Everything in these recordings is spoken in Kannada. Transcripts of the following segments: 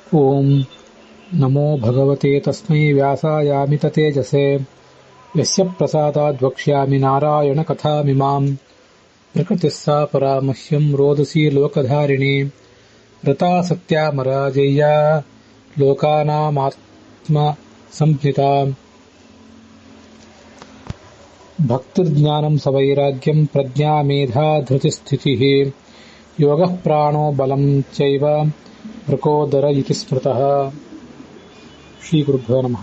ಓಂ ನಮೋ ಭಗವತೆ ತಸ್ಮೈ ವ್ಯಾಸಾಯಾಮಿತ ತೇಜಸೆ ಯಸ್ಯ ಪ್ರಸಾದಾದ್ ವಕ್ಷ್ಯಾಮಿ ನಾರಾಯಣ ಕಥಾಮಿಮಾಂ ಪ್ರಕೃತಿಃ ಸಾ ಪರಾಮಹ್ಯಂ ರೋದಸಿ ಲೋಕಧಾರಿಣಿ ರತಾ ಸತ್ಯಾಮರಾಜಯ್ಯ ಲೋಕಾನಾಮಾತ್ಮ ಸಂಹಿತಾ ಭಕ್ತಿರ್ಜ್ಞಾನಂ ಸವೈರಾಗ್ಯಂ ಪ್ರಜ್ಞಾ ಮೇಧಾ ಧೃತಿಸ್ಥಿತಿಃ ಯೋಗಃ ಪ್ರಾಣೋ ಬಲಂ ಚೈವ ವೃಕೋದರ ಇತಿ ಸ್ಮೃತಃ. ಶ್ರೀ ಗುರುಭ್ಯೋ ನಮಃ.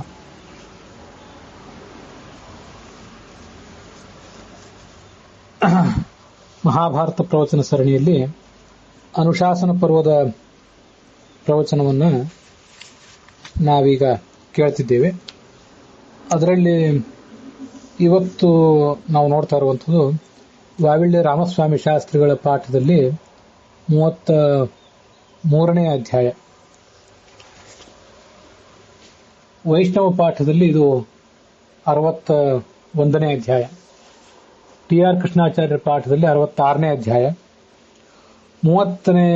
ಮಹಾಭಾರತ ಪ್ರವಚನ ಸರಣಿಯಲ್ಲಿ ಅನುಶಾಸನ ಪರ್ವದ ಪ್ರವಚನವನ್ನು ನಾವೀಗ ಕೇಳ್ತಿದ್ದೇವೆ. ಅದರಲ್ಲಿ ಇವತ್ತು ನಾವು ನೋಡ್ತಾ ಇರುವಂಥದ್ದು ವಾವಿಳ್ಯ ರಾಮಸ್ವಾಮಿ ಶಾಸ್ತ್ರಿಗಳ ಪಾಠದಲ್ಲಿ 33ನೇ ಅಧ್ಯಾಯ. ವೈಷ್ಣವ ಪಾಠದಲ್ಲಿ ಇದು 61ನೇ ಅಧ್ಯಾಯ. ಟಿ ಆರ್ ಕೃಷ್ಣಾಚಾರ್ಯರ ಪಾಠದಲ್ಲಿ 66ನೇ ಅಧ್ಯಾಯ. 30ನೇ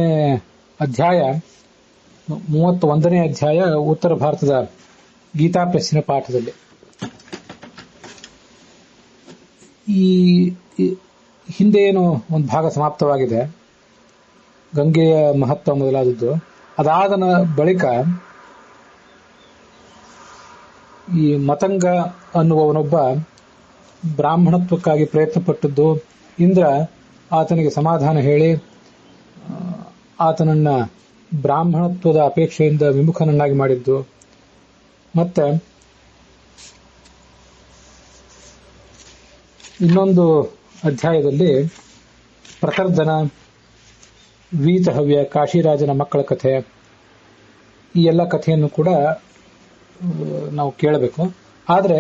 ಅಧ್ಯಾಯ 31ನೇ ಅಧ್ಯಾಯ ಉತ್ತರ ಭಾರತದ ಗೀತಾ ಪ್ರೆಸ್ಸಿನ ಪಾಠದಲ್ಲಿ. ಈ ಹಿಂದೆ ಏನು ಒಂದು ಭಾಗ ಸಮಾಪ್ತವಾಗಿದೆ, ಗಂಗೆಯ ಮಹತ್ವ ಮೊದಲಾದದ್ದು. ಅದಾದ ಬಳಿಕ ಈ ಮತಂಗ ಅನ್ನುವವನೊಬ್ಬ ಬ್ರಾಹ್ಮಣತ್ವಕ್ಕಾಗಿ ಪ್ರಯತ್ನ ಪಟ್ಟದ್ದು. ಇಂದ್ರ ಆತನಿಗೆ ಸಮಾಧಾನ ಹೇಳಿ ಆತನನ್ನ ಬ್ರಾಹ್ಮಣತ್ವದ ಅಪೇಕ್ಷೆಯಿಂದ ವಿಮುಖನನ್ನಾಗಿ ಮಾಡಿದ್ದು. ಮತ್ತೆ ಇನ್ನೊಂದು ಅಧ್ಯಾಯದಲ್ಲಿ ಪ್ರಕರ್ದನ, ವೀತಹವ್ಯ, ಕಾಶಿರಾಜನ ಮಕ್ಕಳ ಕಥೆ, ಈ ಎಲ್ಲ ಕಥೆಯನ್ನು ಕೂಡ ನಾವು ಕೇಳಬೇಕು. ಆದರೆ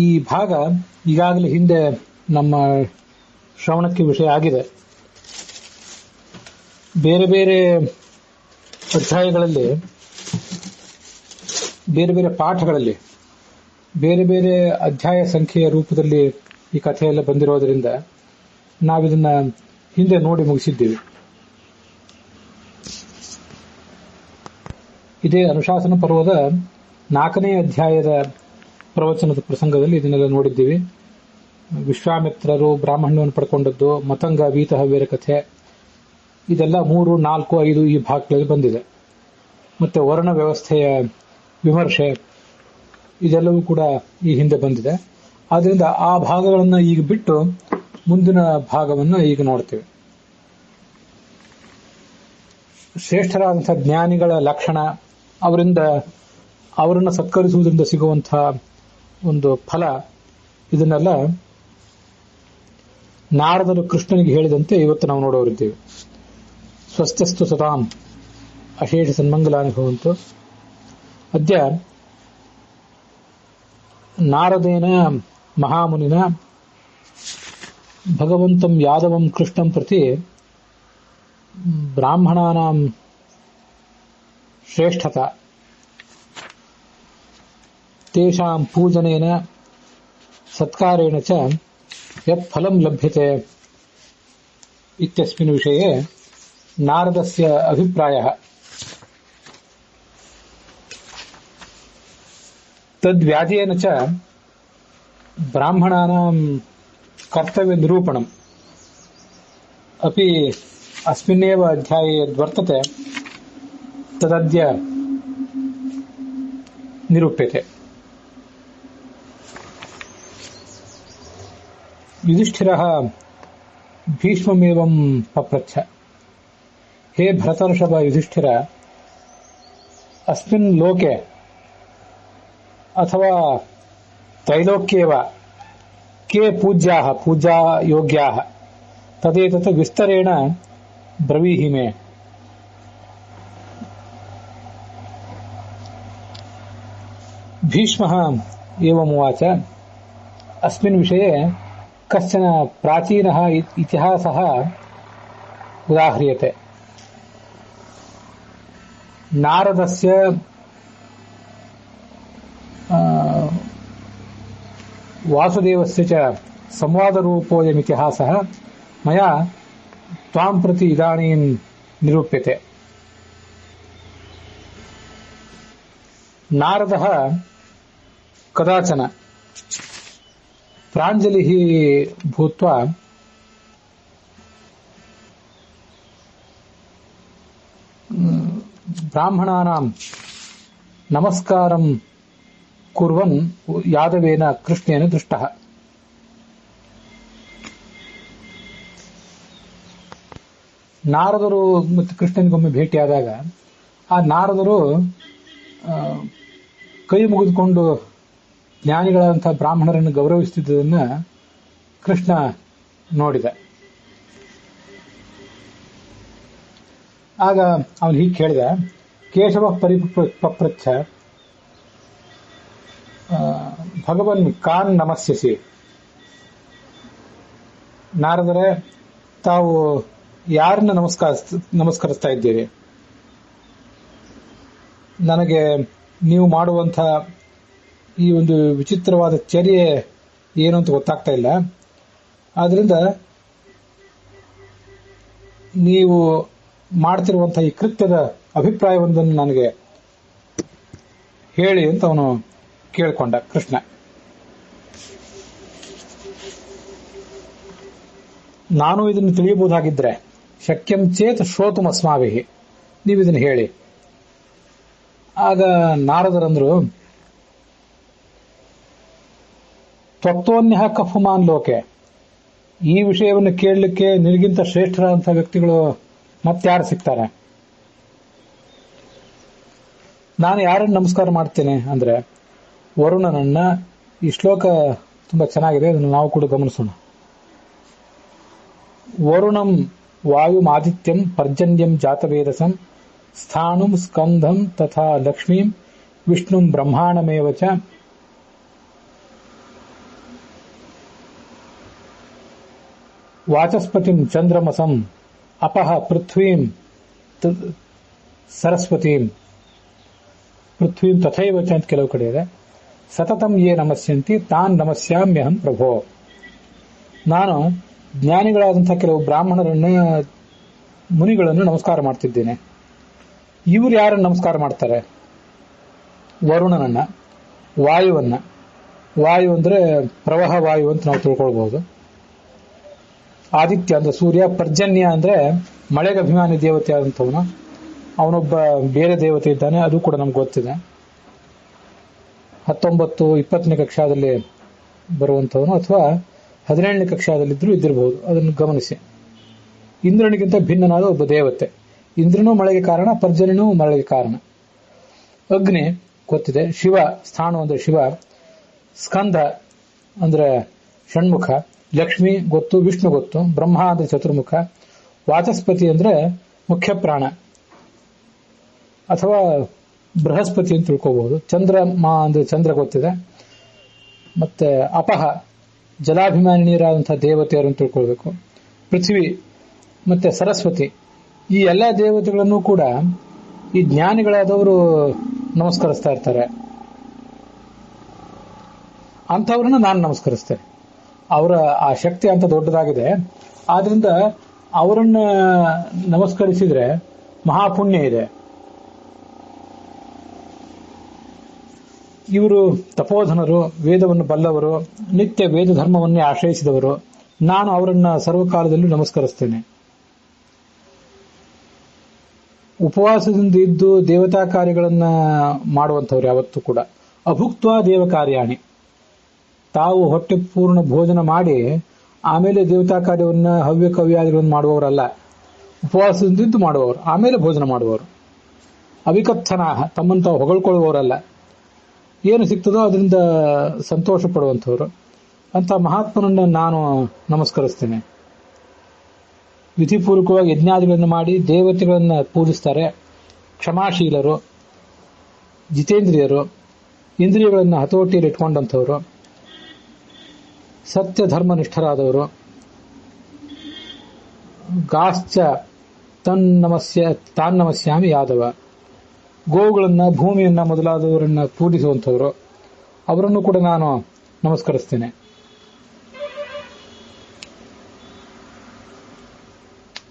ಈ ಭಾಗ ಈಗಾಗಲೇ ಹಿಂದೆ ನಮ್ಮ ಶ್ರವಣಕ್ಕೆ ವಿಷಯ ಆಗಿದೆ. ಬೇರೆ ಬೇರೆ ಅಧ್ಯಾಯಗಳಲ್ಲಿ, ಬೇರೆ ಬೇರೆ ಪಾಠಗಳಲ್ಲಿ, ಬೇರೆ ಬೇರೆ ಅಧ್ಯಾಯ ಸಂಖ್ಯೆಯ ರೂಪದಲ್ಲಿ ಈ ಕಥೆಯೆಲ್ಲ ಬಂದಿರೋದ್ರಿಂದ ನಾವಿದನ್ನ ಹಿಂದೆ ನೋಡಿ ಮುಗಿಸಿದ್ದೀವಿ. ಇದೇ ಅನುಶಾಸನ ಪರ್ವದ 4ನೇ ಅಧ್ಯಾಯದ ಪ್ರವಚನದ ಪ್ರಸಂಗದಲ್ಲಿ ಇದನ್ನೆಲ್ಲ ನೋಡಿದ್ದೀವಿ. ವಿಶ್ವಾಮಿತ್ರರು ಬ್ರಾಹ್ಮಣ್ಯವನ್ನು ಪಡ್ಕೊಂಡದ್ದು, ಮತಂಗ ವೀತಹವ್ಯರ ಕಥೆ, ಇದೆಲ್ಲ 3, 4, 5 ಈ ಭಾಗಗಳಲ್ಲಿ ಬಂದಿದೆ. ಮತ್ತೆ ವರ್ಣ ವ್ಯವಸ್ಥೆಯ ವಿಮರ್ಶೆ, ಇದೆಲ್ಲವೂ ಕೂಡ ಈ ಹಿಂದೆ ಬಂದಿದೆ. ಆದ್ದರಿಂದ ಆ ಭಾಗಗಳನ್ನು ಈಗ ಬಿಟ್ಟು ಮುಂದಿನ ಭಾಗವನ್ನು ಈಗ ನೋಡ್ತೇವೆ. ಶ್ರೇಷ್ಠರಾದಂತಹ ಜ್ಞಾನಿಗಳ ಲಕ್ಷಣ, ಅವರನ್ನು ಸತ್ಕರಿಸುವುದರಿಂದ ಸಿಗುವಂತಹ ಒಂದು ಫಲ, ಇದನ್ನೆಲ್ಲ ನಾರದರು ಕೃಷ್ಣನಿಗೆ ಹೇಳಿದಂತೆ ಇವತ್ತು ನಾವು ನೋಡೋರಿದ್ದೇವೆ. ಸ್ವಸ್ಥಸ್ತು ಸತಾಂ ಅಶೇಷ ಸನ್ಮಂಗಲಾನಿ ಭವಂತು. ಅದ್ಯ ನಾರದೇನ ಮಹಾಮುನಿನ ಭಗವಂತಂ ಯಾದವಂ ಕೃಷ್ಣಂ ಪ್ರತಿ ಬ್ರಾಹ್ಮಣಾನಾಂ ಶ್ರೇಷ್ಠತಾ ತೇಷಾಂ ಪೂಜನೇನ ಸತ್ಕಾರೇಣ ಚ ಯತ್ ಫಲಂ ಲಭ್ಯತೆ ಇತ್ಯಸ್ಮಿನ್ ವಿಷಯೇ ನಾರದಸ್ಯ ಅಭಿಪ್ರಾಯಃ. ತದ್ವ್ಯಾಜೇನ ಚ ಬ್ರಾಹ್ಮಣಾನಾಂ ಕರ್ತವ್ಯ ನಿರೂಪಣಂ ಅಪಿ ಅಸ್ಮಿನ್ನೇವ ಅಧ್ಯಾಯೇ ಯದ್ವರ್ತತೆ ತದದ್ಯ ನಿರೂಪ್ಯತೆ. ಯುಧಿಷ್ಠಿರಃ ಭೀಷ್ಮಮೇವಂ ಪಪ್ರಚ್ಛ. ಹೇ ಭರತರ್ಷಭ ಯುಧಿಷ್ಠಿರ, ಅಸ್ಮಿನ್ ಲೋಕೆ ಅಥವಾ ತ್ರೈಲೋಕ್ಯೇವ ಕೇ ಪೂಜ್ಯಾಃ ಪೂಜಾ ಯೋಗ್ಯಾಃ ತದೇತತ್ ವಿಸ್ತರೇಣ ಬ್ರವೀಹಿ ಮೇ. ಭೀಷ್ಮಃ ಏವಮುವಾಚ. ಅಸ್ಮಿನ್ ವಿಷಯೇ ಕಶ್ಚನ ಪ್ರಾಚೀನಃ ಇತಿಹಾಸಃ ಉದಾಹ್ರಿಯತೆ. ನಾರದಸ್ಯ ವಾಸುದೇವಸ್ಯ ಚ ಸಂವಾದರೂಪೋಯಮಿತಿಹಾಸಃ ಮಯಾ ತ್ವಾಂ ಪ್ರತಿ ಇದಾನೀಂ ನಿರೂಪ್ಯತೆ. ನಾರದಃ ಕದಾಚನ ಪ್ರಾಂಜಲಿಃ ಭೂತ್ವಾ ಬ್ರಾಹ್ಮಣಾನಾಂ ನಮಸ್ಕಾರಂ ಕುರ್ವನ್ ಯಾದವೇನ ಕೃಷ್ಣೇನ ದೃಷ್ಟಃ. ನಾರದರು ಮತ್ತು ಕೃಷ್ಣನಿಗೊಮ್ಮೆ ಭೇಟಿಯಾದಾಗ ಆ ನಾರದರು ಕೈ ಮುಗಿದುಕೊಂಡು ಜ್ಞಾನಿಗಳಂತಹ ಬ್ರಾಹ್ಮಣರನ್ನು ಗೌರವಿಸುತ್ತಿದ್ದುದನ್ನ ಕೃಷ್ಣ ನೋಡಿದ. ಆಗ ಅವನು ಹೀಗೆ ಕೇಳಿದ, ಕೇಶವ ಪರಿಪಪ್ರಚ್ಛ ಭಗವನ್ ಕಾನ್ ನಮಸ್ಯಸಿ. ನಾರದರೆ, ತಾವು ಯಾರನ್ನ ನಮಸ್ಕರಿಸ್ತಾ ಇದ್ದೀರಿ? ನನಗೆ ನೀವು ಮಾಡುವಂಥ ಈ ಒಂದು ವಿಚಿತ್ರವಾದ ಚರ್ಯೆ ಏನು ಅಂತ ಗೊತ್ತಾಗ್ತಾ ಇಲ್ಲ. ಆದ್ರಿಂದ ನೀವು ಮಾಡ್ತಿರುವಂತಹ ಈ ಕೃತ್ಯದ ಅಭಿಪ್ರಾಯವೊಂದನ್ನು ನನಗೆ ಹೇಳಿ ಅಂತ ಅವನು ಕೇಳಿಕೊಂಡ ಕೃಷ್ಣ. ನಾನು ಇದನ್ನು ತಿಳಿಯಬಹುದಾಗಿದ್ರೆ ಶಕ್ಯಂ ಚೇತ್ ಶ್ರೋತುಂ ಅಸ್ಮಾಭಿಃ, ನೀವು ಇದನ್ನು ಹೇಳಿ. ಆಗ ನಾರದರಂದ್ರು, ತ್ವತ್ತೋನ್ಯಃ ಕಫುಮಾನ್ ಲೋಕೆ, ಈ ವಿಷಯವನ್ನು ಕೇಳಲಿಕ್ಕೆ ನಿನಗಿಂತ ಶ್ರೇಷ್ಠರಾದಂತಹ ವ್ಯಕ್ತಿಗಳು ಮತ್ತಾರು ಸಿಗ್ತಾರೆ? ನಾನು ಯಾರನ್ನು ನಮಸ್ಕಾರ ಮಾಡ್ತೇನೆ ಅಂದ್ರೆ ವರುಣನನ್ನ. ಈ ಶ್ಲೋಕ ತುಂಬಾ ಚೆನ್ನಾಗಿದೆ, ಅದನ್ನು ನಾವು ಕೂಡ ಗಮನಿಸೋಣ. ವರುಣಂ ವಾಯುಮಾದಿತ್ಯಂ ಪರ್ಜನ್ಯಂ ಜಾತವೇದಸಂ ಸ್ಥಾಣುಂ ಸ್ಕಂಧಂ ತಥಾ ಲಕ್ಷ್ಮೀಂ ವಿಷ್ಣುಂ ಬ್ರಹ್ಮಾಣಮೇವ ಚ ವಾಚಸ್ಪತಿಂ ಚಂದ್ರಮಸಂ ಅಪಹ ಪೃಥ್ವೀಂ ಸರಸ್ವತೀಂ ಪೃಥ್ವೀಂ ತಥೈವ ಚ ಅಂತ ಕೆಲವು ಕಡೆ ಇದೆ. ಸತತಂ ಯೇ ನಮಸ್ಯಂತಿ ತಾನ್ ನಮಸ್ಯಾಮ್ಯಹಂ ಪ್ರಭೋ. ನಾನು ಜ್ಞಾನಿಗಳಾದಂತಹ ಕೆಲವು ಬ್ರಾಹ್ಮಣರನ್ನ, ಮುನಿಗಳನ್ನು ನಮಸ್ಕಾರ ಮಾಡ್ತಿದ್ದೇನೆ. ಇವರು ಯಾರನ್ನು ನಮಸ್ಕಾರ ಮಾಡ್ತಾರೆ? ವರುಣನನ್ನ, ವಾಯುವನ್ನ. ವಾಯು ಅಂದ್ರೆ ಪ್ರವಾಹ ವಾಯು ಅಂತ ನಾವು ತಿಳ್ಕೊಳ್ಬಹುದು. ಆದಿತ್ಯ ಅಂದ್ರೆ ಸೂರ್ಯ. ಪರ್ಜನ್ಯ ಅಂದ್ರೆ ಮಳೆಗೆ ಅಭಿಮಾನಿ ದೇವತೆ ಆದಂಥವನು. ಅವನೊಬ್ಬ ಬೇರೆ ದೇವತೆ ಇದ್ದಾನೆ, ಅದು ಕೂಡ ನಮ್ಗೆ ಗೊತ್ತಿದೆ. 19, 20ನೇ ಕಕ್ಷಾದಲ್ಲಿ ಬರುವಂಥವನು, ಅಥವಾ 17ನೇ ಕಕ್ಷಾದಲ್ಲಿದ್ದರೂ ಇದ್ದಿರಬಹುದು, ಅದನ್ನು ಗಮನಿಸಿ. ಇಂದ್ರನಿಗಿಂತ ಭಿನ್ನನಾದ ಒಬ್ಬ ದೇವತೆ. ಇಂದ್ರನೂ ಮಳೆಗೆ ಕಾರಣ, ಪರ್ಜನ್ಯನೂ ಮಳೆಗೆ ಕಾರಣ. ಅಗ್ನಿ ಗೊತ್ತಿದೆ. ಶಿವ, ಸ್ಥಾಣು ಅಂದ್ರೆ ಶಿವ. ಸ್ಕಂಧ ಅಂದ್ರೆ ಷಣ್ಮುಖ. ಲಕ್ಷ್ಮಿ ಗೊತ್ತು, ವಿಷ್ಣು ಗೊತ್ತು. ಬ್ರಹ್ಮ ಅಂದ್ರೆ ಚತುರ್ಮುಖ. ವಾಚಸ್ಪತಿ ಅಂದ್ರೆ ಮುಖ್ಯ ಪ್ರಾಣ ಅಥವಾ ಬೃಹಸ್ಪತಿ ಅಂತ ತಿಳ್ಕೋಬಹುದು. ಚಂದ್ರಮ ಅಂದ್ರೆ ಚಂದ್ರ ಗೊತ್ತಿದೆ. ಮತ್ತೆ ಅಪಹ ಜಲಾಭಿಮಾನಿಯರಾದಂತಹ ದೇವತೆಯರು ಅಂತ ತಿಳ್ಕೊಳ್ಬೇಕು. ಪೃಥ್ವಿ ಮತ್ತೆ ಸರಸ್ವತಿ, ಈ ಎಲ್ಲ ದೇವತೆಗಳನ್ನು ಕೂಡ ಈ ಜ್ಞಾನಿಗಳಾದವರು ನಮಸ್ಕರಿಸ್ತಾ ಇರ್ತಾರೆ. ಅಂಥವ್ರನ್ನ ನಾನು ನಮಸ್ಕರಿಸ್ತೇನೆ. ಅವರ ಆ ಶಕ್ತಿ ಅಂತ ದೊಡ್ಡದಾಗಿದೆ. ಆದ್ರಿಂದ ಅವರನ್ನ ನಮಸ್ಕರಿಸಿದ್ರೆ ಮಹಾಪುಣ್ಯ ಇದೆ. ಇವರು ತಪೋಧನರು, ವೇದವನ್ನು ಬಲ್ಲವರು, ನಿತ್ಯ ವೇದ ಧರ್ಮವನ್ನೇ ಆಶ್ರಯಿಸಿದವರು. ನಾನು ಅವರನ್ನ ಸರ್ವಕಾಲದಲ್ಲೂ ನಮಸ್ಕರಿಸ್ತೇನೆ. ಉಪವಾಸದಿಂದ ಇದ್ದು ದೇವತಾ ಕಾರ್ಯಗಳನ್ನ ಮಾಡುವಂಥವ್ರು ಯಾವತ್ತೂ ಕೂಡ ಅಭುಕ್ತ್ವಾ ದೇವ ಕಾರ್ಯಾಣಿ. ತಾವು ಹೊಟ್ಟೆ ಪೂರ್ಣ ಭೋಜನ ಮಾಡಿ ಆಮೇಲೆ ದೇವತಾ ಕಾರ್ಯವನ್ನ ಹವ್ಯ ಕವ್ಯಾದಿಗಳನ್ನು ಮಾಡುವವರಲ್ಲ. ಉಪವಾಸದಿಂದ ಮಾಡುವವರು, ಆಮೇಲೆ ಭೋಜನ ಮಾಡುವವರು. ಅವಿಕಥನಾಹ, ತಮ್ಮನ್ನು ತಾವು ಹೊಗಳ್ಕೊಳ್ಳುವವರಲ್ಲ. ಏನು ಸಿಗ್ತದೋ ಅದರಿಂದ ಸಂತೋಷ ಪಡುವಂಥವ್ರು. ಅಂತ ಮಹಾತ್ಮನನ್ನ ನಾನು ನಮಸ್ಕರಿಸ್ತೇನೆ. ವಿಧಿಪೂರ್ವಕವಾಗಿ ಯಜ್ಞಾದಿಗಳನ್ನು ಮಾಡಿ ದೇವತೆಗಳನ್ನ ಪೂಜಿಸ್ತಾರೆ. ಕ್ಷಮಾಶೀಲರು, ಜಿತೇಂದ್ರಿಯರು, ಇಂದ್ರಿಯಗಳನ್ನು ಹತೋಟಿಯಲ್ಲಿ ಇಟ್ಕೊಂಡಂಥವರು, ಸತ್ಯ ಧರ್ಮನಿಷ್ಠರಾದವರು. ಗಾಶ್ಚ ತಾನ್ನಮಸ್ಯಾಮಿ ಯಾದವ, ಗೋವುಗಳನ್ನ, ಭೂಮಿಯನ್ನ ಮೊದಲಾದವರನ್ನ ಪೂಜಿಸುವಂಥವರು. ಅವರನ್ನು ಕೂಡ ನಾನು ನಮಸ್ಕರಿಸ್ತೇನೆ.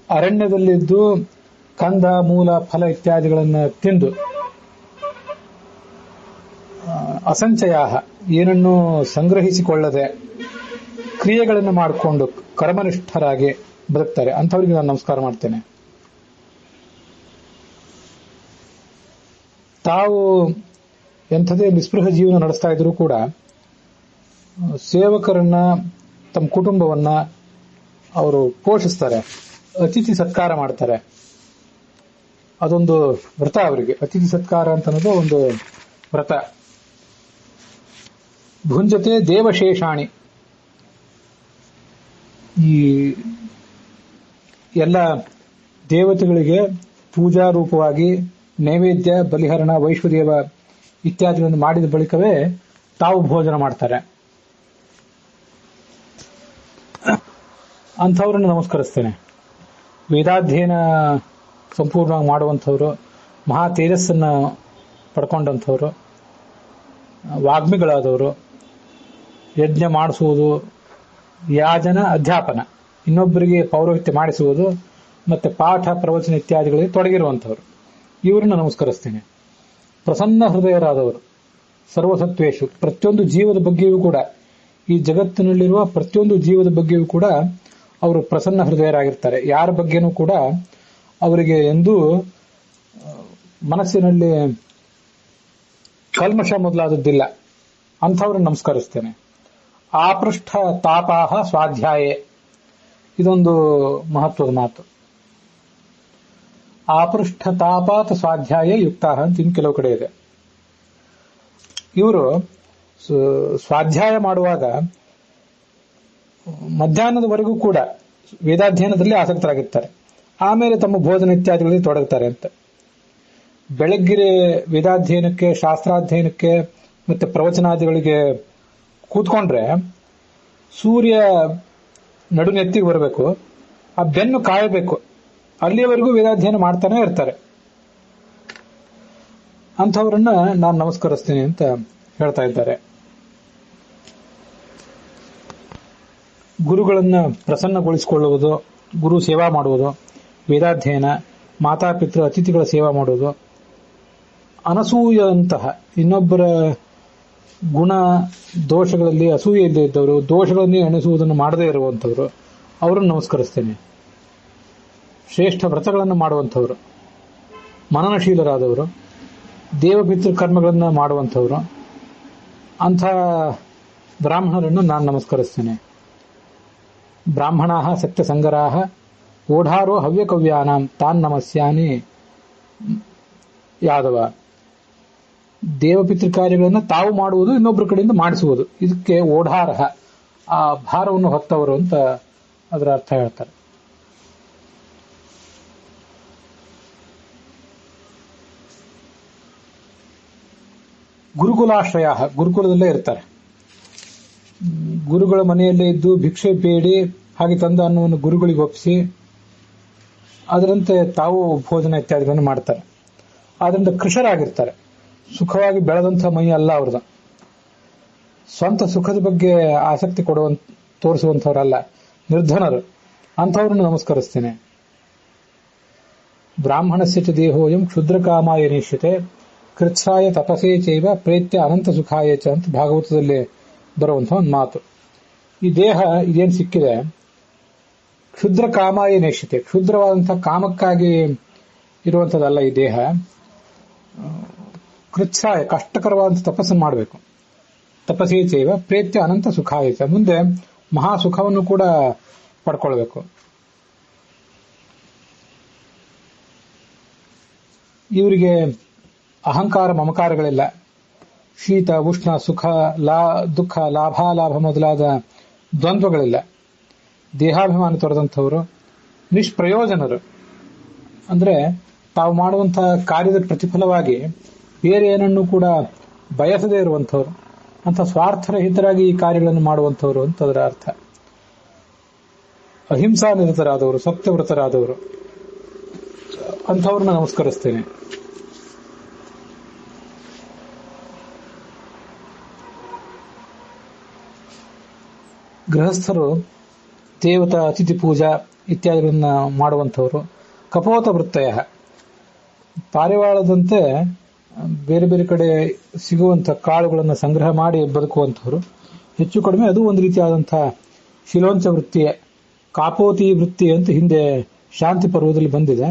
ಅರಣ್ಯದಲ್ಲಿದ್ದು ಕಂದ, ಮೂಲ, ಫಲ ಇತ್ಯಾದಿಗಳನ್ನು ತಿಂದು ಅಸಂಚಯ, ಏನನ್ನು ಸಂಗ್ರಹಿಸಿಕೊಳ್ಳದೆ ಕ್ರಿಯೆಗಳನ್ನು ಮಾಡಿಕೊಂಡು ಕರ್ಮನಿಷ್ಠರಾಗಿ ಬದುಕ್ತಾರೆ. ಅಂಥವರಿಗೆ ನಾನು ನಮಸ್ಕಾರ ಮಾಡ್ತೇನೆ. ತಾವು ಎಂಥದೇ ನಿಸ್ಪೃಹ ಜೀವನ ನಡೆಸ್ತಾ ಇದ್ರೂ ಕೂಡ ಸೇವಕರನ್ನ, ತಮ್ಮ ಕುಟುಂಬವನ್ನ ಅವರು ಪೋಷಿಸ್ತಾರೆ, ಅತಿಥಿ ಸತ್ಕಾರ ಮಾಡ್ತಾರೆ. ಅದೊಂದು ವ್ರತ ಅವರಿಗೆ. ಅತಿಥಿ ಸತ್ಕಾರ ಅಂತ ಅನ್ನೋದು ಒಂದು ವ್ರತ. ಭುಂಜತೆ ದೇವಶೇಷಾಣಿ, ಈ ಎಲ್ಲ ದೇವತೆಗಳಿಗೆ ಪೂಜಾ ರೂಪವಾಗಿ ನೈವೇದ್ಯ, ಬಲಿಹರಣ, ವೈಶ್ವದೇವ ಇತ್ಯಾದಿಗಳನ್ನು ಮಾಡಿದ ಬಳಿಕವೇ ತಾವು ಭೋಜನ ಮಾಡ್ತಾರೆ. ಅಂಥವ್ರನ್ನು ನಮಸ್ಕರಿಸ್ತೇನೆ. ವೇದಾಧ್ಯಯನ ಸಂಪೂರ್ಣವಾಗಿ ಮಾಡುವಂಥವ್ರು, ಮಹಾ ತೇಜಸ್ಸನ್ನು ಪಡ್ಕೊಂಡಂಥವ್ರು, ವಾಗ್ಮಿಗಳಾದವರು, ಯಜ್ಞ ಮಾಡಿಸುವುದು, ಯಾಜನ, ಅಧ್ಯಾಪನ, ಇನ್ನೊಬ್ಬರಿಗೆ ಪೌರೋಹಿತ್ಯ ಮಾಡಿಸುವುದು ಮತ್ತೆ ಪಾಠ ಪ್ರವಚನ ಇತ್ಯಾದಿಗಳಿಗೆ ತೊಡಗಿರುವಂಥವ್ರು, ಇವರನ್ನು ನಮಸ್ಕರಿಸ್ತೇನೆ. ಪ್ರಸನ್ನ ಹೃದಯರಾದವರು, ಸರ್ವಸತ್ವೇಶು, ಪ್ರತಿಯೊಂದು ಜೀವದ ಬಗ್ಗೆಯೂ ಕೂಡ, ಈ ಜಗತ್ತಿನಲ್ಲಿರುವ ಪ್ರತಿಯೊಂದು ಜೀವದ ಬಗ್ಗೆಯೂ ಕೂಡ ಅವರು ಪ್ರಸನ್ನ ಹೃದಯರಾಗಿರ್ತಾರೆ. ಯಾರ ಬಗ್ಗೆನೂ ಕೂಡ ಅವರಿಗೆ ಎಂದೂ ಮನಸ್ಸಿನಲ್ಲಿ ಕಲ್ಮಶ ಮೊದಲಾದದ್ದಿಲ್ಲ. ಅಂಥವ್ರನ್ನ ನಮಸ್ಕರಿಸ್ತೇನೆ. ಆಪೃಷ್ಠ ತಾಪಾಹ ಸ್ವಾಧ್ಯಾಯೇ, ಇದೊಂದು ಮಹತ್ವದ ಮಾತು. ಆಪೃಷ್ಠ ತಾಪಾತ ಸ್ವಾಧ್ಯಾಯ ಯುಕ್ತ ಅಂತ ಇನ್ನು ಕೆಲವು ಕಡೆ ಇದೆ. ಇವರು ಸ್ವಾಧ್ಯಾಯ ಮಾಡುವಾಗ ಮಧ್ಯಾಹ್ನದವರೆಗೂ ಕೂಡ ವೇದಾಧ್ಯಯನದಲ್ಲಿ ಆಸಕ್ತರಾಗಿರ್ತಾರೆ. ಆಮೇಲೆ ತಮ್ಮ ಭೋಜನ ಇತ್ಯಾದಿಗಳಲ್ಲಿ ತೊಡಗುತ್ತಾರೆ ಅಂತ. ಬೆಳಗ್ಗೆ ವೇದಾಧ್ಯಯನಕ್ಕೆ, ಶಾಸ್ತ್ರಾಧ್ಯಯನಕ್ಕೆ ಮತ್ತೆ ಪ್ರವಚನಾದಿಗಳಿಗೆ ಕೂತ್ಕೊಂಡ್ರೆ ಸೂರ್ಯ ನಡುನೆತ್ತಿಗೆ ಬರಬೇಕು, ಆ ಬೆನ್ನು ಕಾಯಬೇಕು, ಅಲ್ಲಿಯವರೆಗೂ ವೇದಾಧ್ಯಯನ ಮಾಡ್ತಾನೆ ಇರ್ತಾರೆ. ಅಂಥವ್ರನ್ನ ನಾನು ನಮಸ್ಕರಿಸ್ತೀನಿ ಅಂತ ಹೇಳ್ತಾ ಇದ್ದಾರೆ. ಗುರುಗಳನ್ನ ಪ್ರಸನ್ನಗೊಳಿಸಿಕೊಳ್ಳುವುದು, ಗುರು ಸೇವಾ ಮಾಡುವುದು, ವೇದಾಧ್ಯಯನ, ಮಾತಾಪಿತೃ ಅತಿಥಿಗಳ ಸೇವಾ ಮಾಡುವುದು, ಅನಸೂಯಂತಹ ಇನ್ನೊಬ್ಬರ ಗುಣ ದೋಷಗಳಲ್ಲಿ ಅಸೂಯೆ ಇಲ್ಲದೆ ಇದ್ದವರು, ದೋಷಗಳನ್ನೇ ಎಣಿಸುವುದನ್ನು ಮಾಡದೇ ಇರುವಂಥವ್ರು, ಅವರನ್ನು ನಮಸ್ಕರಿಸ್ತೇನೆ. ಶ್ರೇಷ್ಠ ವ್ರತಗಳನ್ನು ಮಾಡುವಂಥವ್ರು, ಮನನಶೀಲರಾದವರು, ದೇವಪಿತೃ ಕರ್ಮಗಳನ್ನು ಮಾಡುವಂಥವ್ರು, ಅಂಥ ಬ್ರಾಹ್ಮಣರನ್ನು ನಾನು ನಮಸ್ಕರಿಸ್ತೇನೆ. ಬ್ರಾಹ್ಮಣಾ ಸತ್ಯಸಂಗರಾ ಓಢಾರೋ ಹವ್ಯಕವ್ಯಾನಾಂ ತಾನ್ ನಮಸ್ಯಾನಿ ಯಾದವ. ದೇವಪಿತೃ ಕಾರ್ಯಗಳನ್ನು ತಾವು ಮಾಡುವುದು, ಇನ್ನೊಬ್ಬರ ಕಡೆಯಿಂದ ಮಾಡಿಸುವುದು, ಇದಕ್ಕೆ ಓಢಾರ, ಆ ಭಾರವನ್ನು ಹೊತ್ತವರು ಅಂತ ಅದರ ಅರ್ಥ ಹೇಳ್ತಾರೆ. ಗುರುಕುಲಾಶ್ರಯ, ಗುರುಕುಲದಲ್ಲೇ ಇರ್ತಾರೆ. ಗುರುಗಳ ಮನೆಯಲ್ಲೇ ಇದ್ದು ಭಿಕ್ಷೆ ಬೇಡಿ ಹಾಗೆ ತಂದ ಅನ್ನವನ್ನು ಗುರುಗಳಿಗೆ ಒಪ್ಪಿಸಿ ಅದರಂತೆ ತಾವು ಭೋಜನ ಇತ್ಯಾದಿಗಳನ್ನು ಮಾಡ್ತಾರೆ. ಆದ್ರಿಂದ ಕೃಷರಾಗಿರ್ತಾರೆ. ಸುಖವಾಗಿ ಬೆಳೆದಂಥ ಮೈ ಅಲ್ಲ ಅವ್ರದ್ದು. ಸ್ವಂತ ಸುಖದ ಬಗ್ಗೆ ಆಸಕ್ತಿ ತೋರಿಸುವಂಥವ್ರಲ್ಲ, ನಿರ್ಧನರು. ಅಂಥವ್ರನ್ನು ನಮಸ್ಕರಿಸ್ತೇನೆ. ಬ್ರಾಹ್ಮಣಸ್ಯ ಚ ದೇಹೋಯಂ ಕ್ಷುದ್ರಕಾಮಾಯ ನಿಶ್ಯತೆ ಕೃತ್ಸಾಯ ತಪಸೇ ಚೈವ ಪ್ರೇತ್ಯ ಅನಂತ ಸುಖಾಯ ಚ ಅಂತ ಭಾಗವತದಲ್ಲಿ ಬರುವಂತಹ ಒಂದು ಮಾತು. ಈ ದೇಹ ಇದೇನು ಸಿಕ್ಕಿದೆ, ಕ್ಷುದ್ರ ಕಾಮಾಯ ನೇಷ್ಯತೆ, ಕ್ಷುದ್ರವಾದಂತಹ ಕಾಮಕ್ಕಾಗಿ ಇರುವಂತದ್ದಲ್ಲ ಈ ದೇಹ. ಕೃತ್ಸಾಯ, ಕಷ್ಟಕರವಾದಂಥ ತಪಸ್ಸನ್ನು ಮಾಡಬೇಕು. ತಪಸ್ಸೇ ಚೈವ ಪ್ರೇತ್ಯ ಅನಂತ ಸುಖಾಯ ಚ, ಮುಂದೆ ಮಹಾ ಸುಖವನ್ನು ಕೂಡ ಪಡ್ಕೊಳ್ಬೇಕು. ಇವರಿಗೆ ಅಹಂಕಾರ ಮಮಕಾರಗಳಿಲ್ಲ. ಶೀತ ಉಷ್ಣ, ಸುಖ ದುಃಖ, ಲಾಭಾಲಾಭ ಮೊದಲಾದ ದ್ವಂದ್ವಗಳಿಲ್ಲ. ದೇಹಾಭಿಮಾನ ತೊರೆದಂಥವರು, ನಿಷ್ಪ್ರಯೋಜನರು. ಅಂದ್ರೆ ತಾವು ಮಾಡುವಂತಹ ಕಾರ್ಯದ ಪ್ರತಿಫಲವಾಗಿ ಬೇರೆ ಏನನ್ನೂ ಕೂಡ ಬಯಸದೇ ಇರುವಂಥವ್ರು, ಅಂತ ಸ್ವಾರ್ಥರಹಿತರಾಗಿ ಈ ಕಾರ್ಯಗಳನ್ನು ಮಾಡುವಂಥವ್ರು ಅಂತ ಅದರ ಅರ್ಥ. ಅಹಿಂಸಾ ನಿರತರಾದವರು, ಸತ್ಯವ್ರತರಾದವರು, ಅಂಥವ್ರನ್ನ ನಮಸ್ಕರಿಸ್ತೇನೆ. ಗೃಹಸ್ಥರು ದೇವತಾ ಅತಿಥಿ ಪೂಜಾ ಇತ್ಯಾದಿಗಳನ್ನ ಮಾಡುವಂಥವರು. ಕಪೋತ ವೃತ್ತಯ, ಪಾರಿವಾಳದಂತೆ ಬೇರೆ ಬೇರೆ ಕಡೆ ಸಿಗುವಂತ ಕಾಳುಗಳನ್ನು ಸಂಗ್ರಹ ಮಾಡಿ ಬದುಕುವಂತವರು. ಹೆಚ್ಚು ಕಡಿಮೆ ಅದು ಒಂದು ರೀತಿಯಾದಂತಹ ಶಿಲೋಂಚ ವೃತ್ತಿಯೇ, ಕಾಪೋತಿ ವೃತ್ತಿ ಅಂತ ಹಿಂದೆ ಶಾಂತಿ ಪರ್ವದಲ್ಲಿ ಬಂದಿದೆ.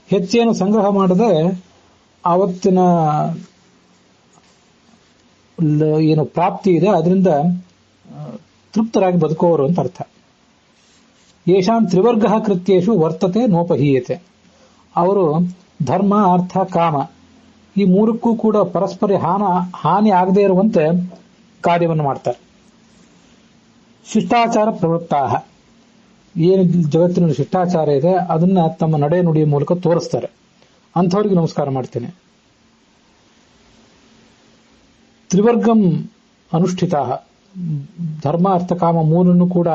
ಹೆಚ್ಚೇನು ಸಂಗ್ರಹ ಮಾಡದೆ ಆವತ್ತಿನ ಏನು ಪ್ರಾಪ್ತಿ ಇದೆ ಅದರಿಂದ ತೃಪ್ತರಾಗಿ ಬದುಕೋರು ಅಂತ ಅರ್ಥ. ಯೇಷಾಂ ತ್ರಿವರ್ಗ ಕೃತ್ಯೇಷು ವರ್ತತೆ ನೋಪಹೀಯತೆ. ಅವರು ಧರ್ಮ, ಅರ್ಥ, ಕಾಮ ಈ ಮೂರಕ್ಕೂ ಕೂಡ ಪರಸ್ಪರ ಹಾನಿ ಆಗದೇ ಇರುವಂತೆ ಕಾರ್ಯವನ್ನು ಮಾಡ್ತಾರೆ. ಶಿಷ್ಟಾಚಾರ ಪ್ರವೃತ್ತಾಹ, ಏನು ಜಗತ್ತಿನಲ್ಲಿ ಶಿಷ್ಟಾಚಾರ ಇದೆ ಅದನ್ನ ತಮ್ಮ ನಡೆ ನುಡಿಯ ಮೂಲಕ ತೋರಿಸ್ತಾರೆ. ಅಂಥವ್ರಿಗೆ ನಮಸ್ಕಾರ ಮಾಡ್ತೇನೆ. ತ್ರಿವರ್ಗಂ ಅನುಷ್ಠಿತ, ಧರ್ಮ ಅರ್ಥ ಕಾಮ ಮೂರನ್ನು ಕೂಡ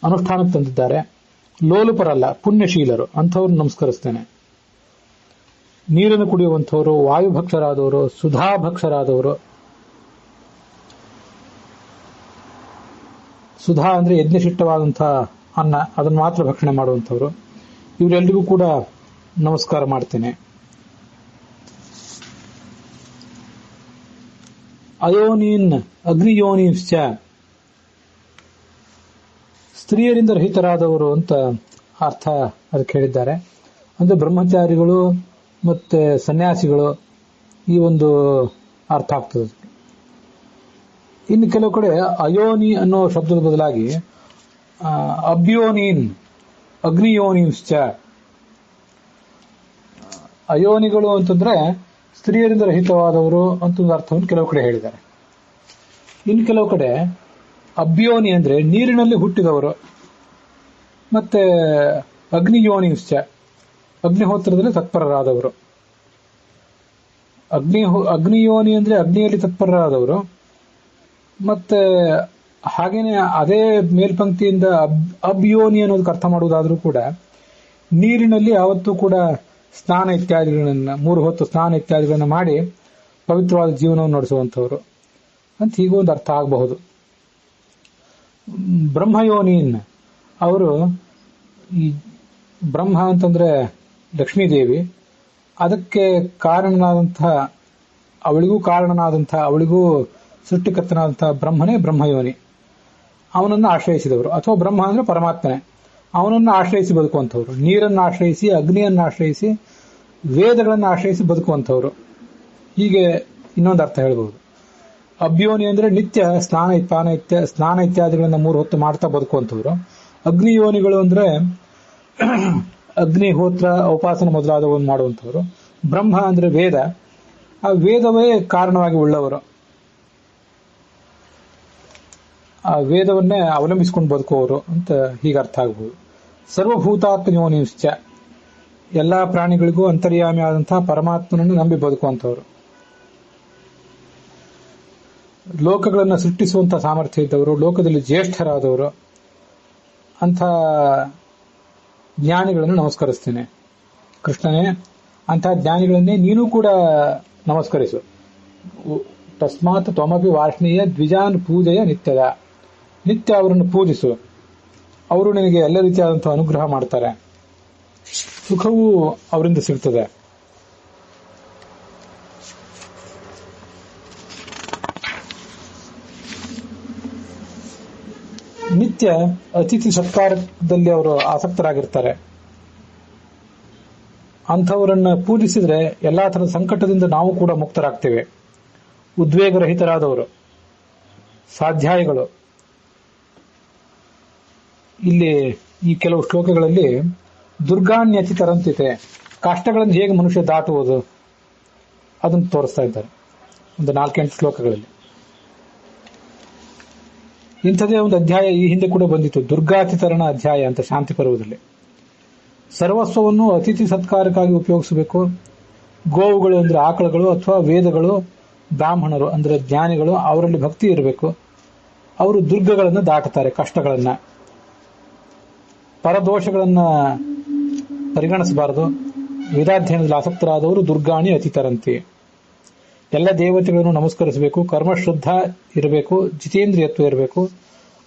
ಅನುಷ್ಠಾನಕ್ಕೆ ತಂದಿದ್ದಾರೆ. ಲೋಲುಪರಲ್ಲ, ಪುಣ್ಯಶೀಲರು, ಅಂಥವ್ರನ್ನ ನಮಸ್ಕರಿಸ್ತೇನೆ. ನೀರನ್ನು ಕುಡಿಯುವಂಥವರು, ವಾಯುಭಕ್ಷರಾದವರು, ಸುಧಾಭಕ್ಷರಾದವರು. ಸುಧಾ ಅಂದ್ರೆ ಯಜ್ಞಶಿಷ್ಟವಾದಂತಹ ಅನ್ನ, ಅದನ್ನು ಮಾತ್ರ ಭಕ್ಷಣೆ ಮಾಡುವಂಥವ್ರು. ಇವರೆಲ್ಲರಿಗೂ ಕೂಡ ನಮಸ್ಕಾರ ಮಾಡ್ತೇನೆ. ಅಯೋನೀನ್ ಅಗ್ನಿಯೋನಿಶ್ಚ, ಸ್ತ್ರೀಯರಿಂದ ರಹಿತರಾದವರು ಅಂತ ಅರ್ಥ ಅದಕ್ಕೆ ಹೇಳಿದ್ದಾರೆ. ಅಂದ್ರೆ ಬ್ರಹ್ಮಚಾರಿಗಳು ಮತ್ತೆ ಸನ್ಯಾಸಿಗಳು ಈ ಒಂದು ಅರ್ಥ ಆಗ್ತದೆ. ಇನ್ನು ಕೆಲವು ಕಡೆ ಅಯೋನಿ ಅನ್ನೋ ಶಬ್ದದ ಬದಲಾಗಿ ಅಬ್ಯೋನೀನ್ ಅಗ್ನಿಯೋನಿಶ್ಚ, ಅಯೋನಿಗಳು ಅಂತಂದ್ರೆ ಸ್ತ್ರೀಯರಿಂದ ರಹಿತವಾದವರು ಅಂತ ಒಂದು ಅರ್ಥವನ್ನು ಕೆಲವು ಕಡೆ ಹೇಳಿದ್ದಾರೆ. ಇನ್ನು ಕೆಲವು ಕಡೆ ಅಬ್ಯೋನಿ ಅಂದ್ರೆ ನೀರಿನಲ್ಲಿ ಹುಟ್ಟಿದವರು, ಮತ್ತೆ ಅಗ್ನಿಯೋನಿಶ್ಚ ಅಗ್ನಿಹೋತ್ರದಲ್ಲಿ ತತ್ಪರರಾದವರು. ಅಗ್ನಿಯೋನಿ ಅಂದ್ರೆ ಅಗ್ನಿಯಲ್ಲಿ ತತ್ಪರರಾದವರು. ಮತ್ತೆ ಹಾಗೇನೆ ಅದೇ ಮೇಲ್ಪಂಕ್ತಿಯಿಂದ ಅಬ್ಯೋನಿ ಅನ್ನೋದಕ್ಕೆ ಅರ್ಥ ಮಾಡುವುದಾದ್ರೂ ಕೂಡ ನೀರಿನಲ್ಲಿ ಯಾವತ್ತೂ ಕೂಡ ಸ್ನಾನ ಇತ್ಯಾದಿಗಳನ್ನ, 3 ಹೊತ್ತು ಸ್ನಾನ ಇತ್ಯಾದಿಗಳನ್ನ ಮಾಡಿ ಪವಿತ್ರವಾದ ಜೀವನವನ್ನು ನಡೆಸುವಂಥವ್ರು ಅಂತ ಹೀಗೂ ಒಂದು ಅರ್ಥ ಆಗಬಹುದು. ಬ್ರಹ್ಮಯೋನೀನ್ ಅವರು, ಈ ಬ್ರಹ್ಮ ಅಂತಂದ್ರೆ ಲಕ್ಷ್ಮೀದೇವಿ, ಅದಕ್ಕೆ ಕಾರಣನಾದಂತಹ ಅವಳಿಗೂ ಸೃಷ್ಟಿಕರ್ತನಾದಂತಹ ಬ್ರಹ್ಮನೇ ಬ್ರಹ್ಮಯೋನಿ. ಅವನನ್ನು ಆಶ್ರಯಿಸಿದವರು, ಅಥವಾ ಬ್ರಹ್ಮ ಅಂದ್ರೆ ಪರಮಾತ್ಮನೇ, ಅವನನ್ನು ಆಶ್ರಯಿಸಿ ಬದುಕುವಂಥವ್ರು. ನೀರನ್ನು ಆಶ್ರಯಿಸಿ, ಅಗ್ನಿಯನ್ನು ಆಶ್ರಯಿಸಿ, ವೇದಗಳನ್ನು ಆಶ್ರಯಿಸಿ ಬದುಕುವಂಥವ್ರು. ಹೀಗೆ ಇನ್ನೊಂದು ಅರ್ಥ ಹೇಳ್ಬಹುದು. ಅಬ್ಯೋನಿ ಅಂದ್ರೆ ನಿತ್ಯ ಸ್ನಾನ ಇತ್ಯಾದಿಗಳನ್ನ 3 ಹೊತ್ತು ಮಾಡ್ತಾ ಬದುಕುವಂಥವ್ರು. ಅಗ್ನಿಯೋನಿಗಳು ಅಂದ್ರೆ ಅಗ್ನಿಹೋತ್ರ, ಉಪಾಸನ ಮೊದಲಾದವನ್ನು ಮಾಡುವಂಥವ್ರು. ಬ್ರಹ್ಮ ಅಂದ್ರೆ ವೇದ, ಆ ವೇದವೇ ಕಾರಣವಾಗಿ ಉಳ್ಳವರು, ಆ ವೇದವನ್ನೇ ಅವಲಂಬಿಸಿಕೊಂಡು ಬದುಕುವವರು ಅಂತ ಹೀಗೆ ಅರ್ಥ ಆಗಬಹುದು. ಸರ್ವಭೂತಾತ್ಮಯೋನಿಶ್ಚ, ಎಲ್ಲಾ ಪ್ರಾಣಿಗಳಿಗೂ ಅಂತರ್ಯಾಮಿ ಆದಂತಹ ಪರಮಾತ್ಮನನ್ನು ನಂಬಿ ಬದುಕುವಂಥವ್ರು. ಲೋಕಗಳನ್ನು ಸೃಷ್ಟಿಸುವಂತಹ ಸಾಮರ್ಥ್ಯ ಇದ್ದವರು, ಲೋಕದಲ್ಲಿ ಜ್ಯೇಷ್ಠರಾದವರು, ಅಂಥ ಜ್ಞಾನಿಗಳನ್ನು ನಮಸ್ಕರಿಸ್ತೇನೆ. ಕೃಷ್ಣನೇ, ಅಂತಹ ಜ್ಞಾನಿಗಳನ್ನೇ ನೀನು ಕೂಡ ನಮಸ್ಕರಿಸು. ತಸ್ಮಾತ್ ತ್ವಮಪಿ ವಾರ್ಷ್ಣೀಯ ದ್ವಿಜಾನ್ ಪೂಜೆಯ ನಿತ್ಯದ, ನಿತ್ಯ ಅವರನ್ನು ಪೂಜಿಸು. ಅವರು ನಿನಗೆ ಎಲ್ಲ ರೀತಿಯಾದಂತಹ ಅನುಗ್ರಹ ಮಾಡ್ತಾರೆ, ಸುಖವೂ ಅವರಿಂದ ಸಿಗ್ತದೆ. ನಿತ್ಯ ಅತಿಥಿ ಸತ್ಕಾರದಲ್ಲಿ ಅವರು ಆಸಕ್ತರಾಗಿರ್ತಾರೆ. ಅಂಥವರನ್ನ ಪೂಜಿಸಿದ್ರೆ ಎಲ್ಲಾ ತರದ ಸಂಕಟದಿಂದ ನಾವು ಕೂಡ ಮುಕ್ತರಾಗ್ತೇವೆ. ಉದ್ವೇಗರಹಿತರಾದವರು, ಸ್ವಾಧ್ಯಾಯಿಗಳು. ಇಲ್ಲಿ ಈ ಕೆಲವು ಶ್ಲೋಕಗಳಲ್ಲಿ ದುರ್ಗಾಣ್ಯತಿ ತರಂತಿತೆ, ಕಷ್ಟಗಳನ್ನು ಹೇಗೆ ಮನುಷ್ಯ ದಾಟುವುದು ಅದನ್ನು ತೋರಿಸ್ತಾ ಇದ್ದಾರೆ ಒಂದು 4-8 ಶ್ಲೋಕಗಳಲ್ಲಿ. ಇಂಥದೇ ಒಂದು ಅಧ್ಯಾಯ ಈ ಹಿಂದೆ ಕೂಡ ಬಂದಿತ್ತು, ದುರ್ಗಾತಿತರಣ ಅಧ್ಯಾಯ ಅಂತ ಶಾಂತಿ ಪರ್ವದಲ್ಲಿ. ಸರ್ವಸ್ವವನ್ನು ಅತಿಥಿ ಸತ್ಕಾರಕ್ಕಾಗಿ ಉಪಯೋಗಿಸಬೇಕು. ಗೋವುಗಳು ಅಂದ್ರೆ ಆಕಳುಗಳು, ಅಥವಾ ವೇದಗಳು, ಬ್ರಾಹ್ಮಣರು ಅಂದ್ರೆ ಜ್ಞಾನಿಗಳು, ಅವರಲ್ಲಿ ಭಕ್ತಿ ಇರಬೇಕು. ಅವರು ದುರ್ಗಗಳನ್ನು ದಾಟುತ್ತಾರೆ, ಕಷ್ಟಗಳನ್ನ, ಪರದೋಷಗಳನ್ನ ಪರಿಗಣಿಸಬಾರದು. ವೇದಾಧ್ಯಯನದಲ್ಲಿ ಆಸಕ್ತರಾದವರು ದುರ್ಗಾಣಿ ಅತಿತರಂತಿ. ಎಲ್ಲ ದೇವತೆಗಳನ್ನು ನಮಸ್ಕರಿಸಬೇಕು, ಕರ್ಮಶ್ರದ್ಧ ಇರಬೇಕು, ಜಿತೇಂದ್ರಿಯತ್ವ ಇರಬೇಕು.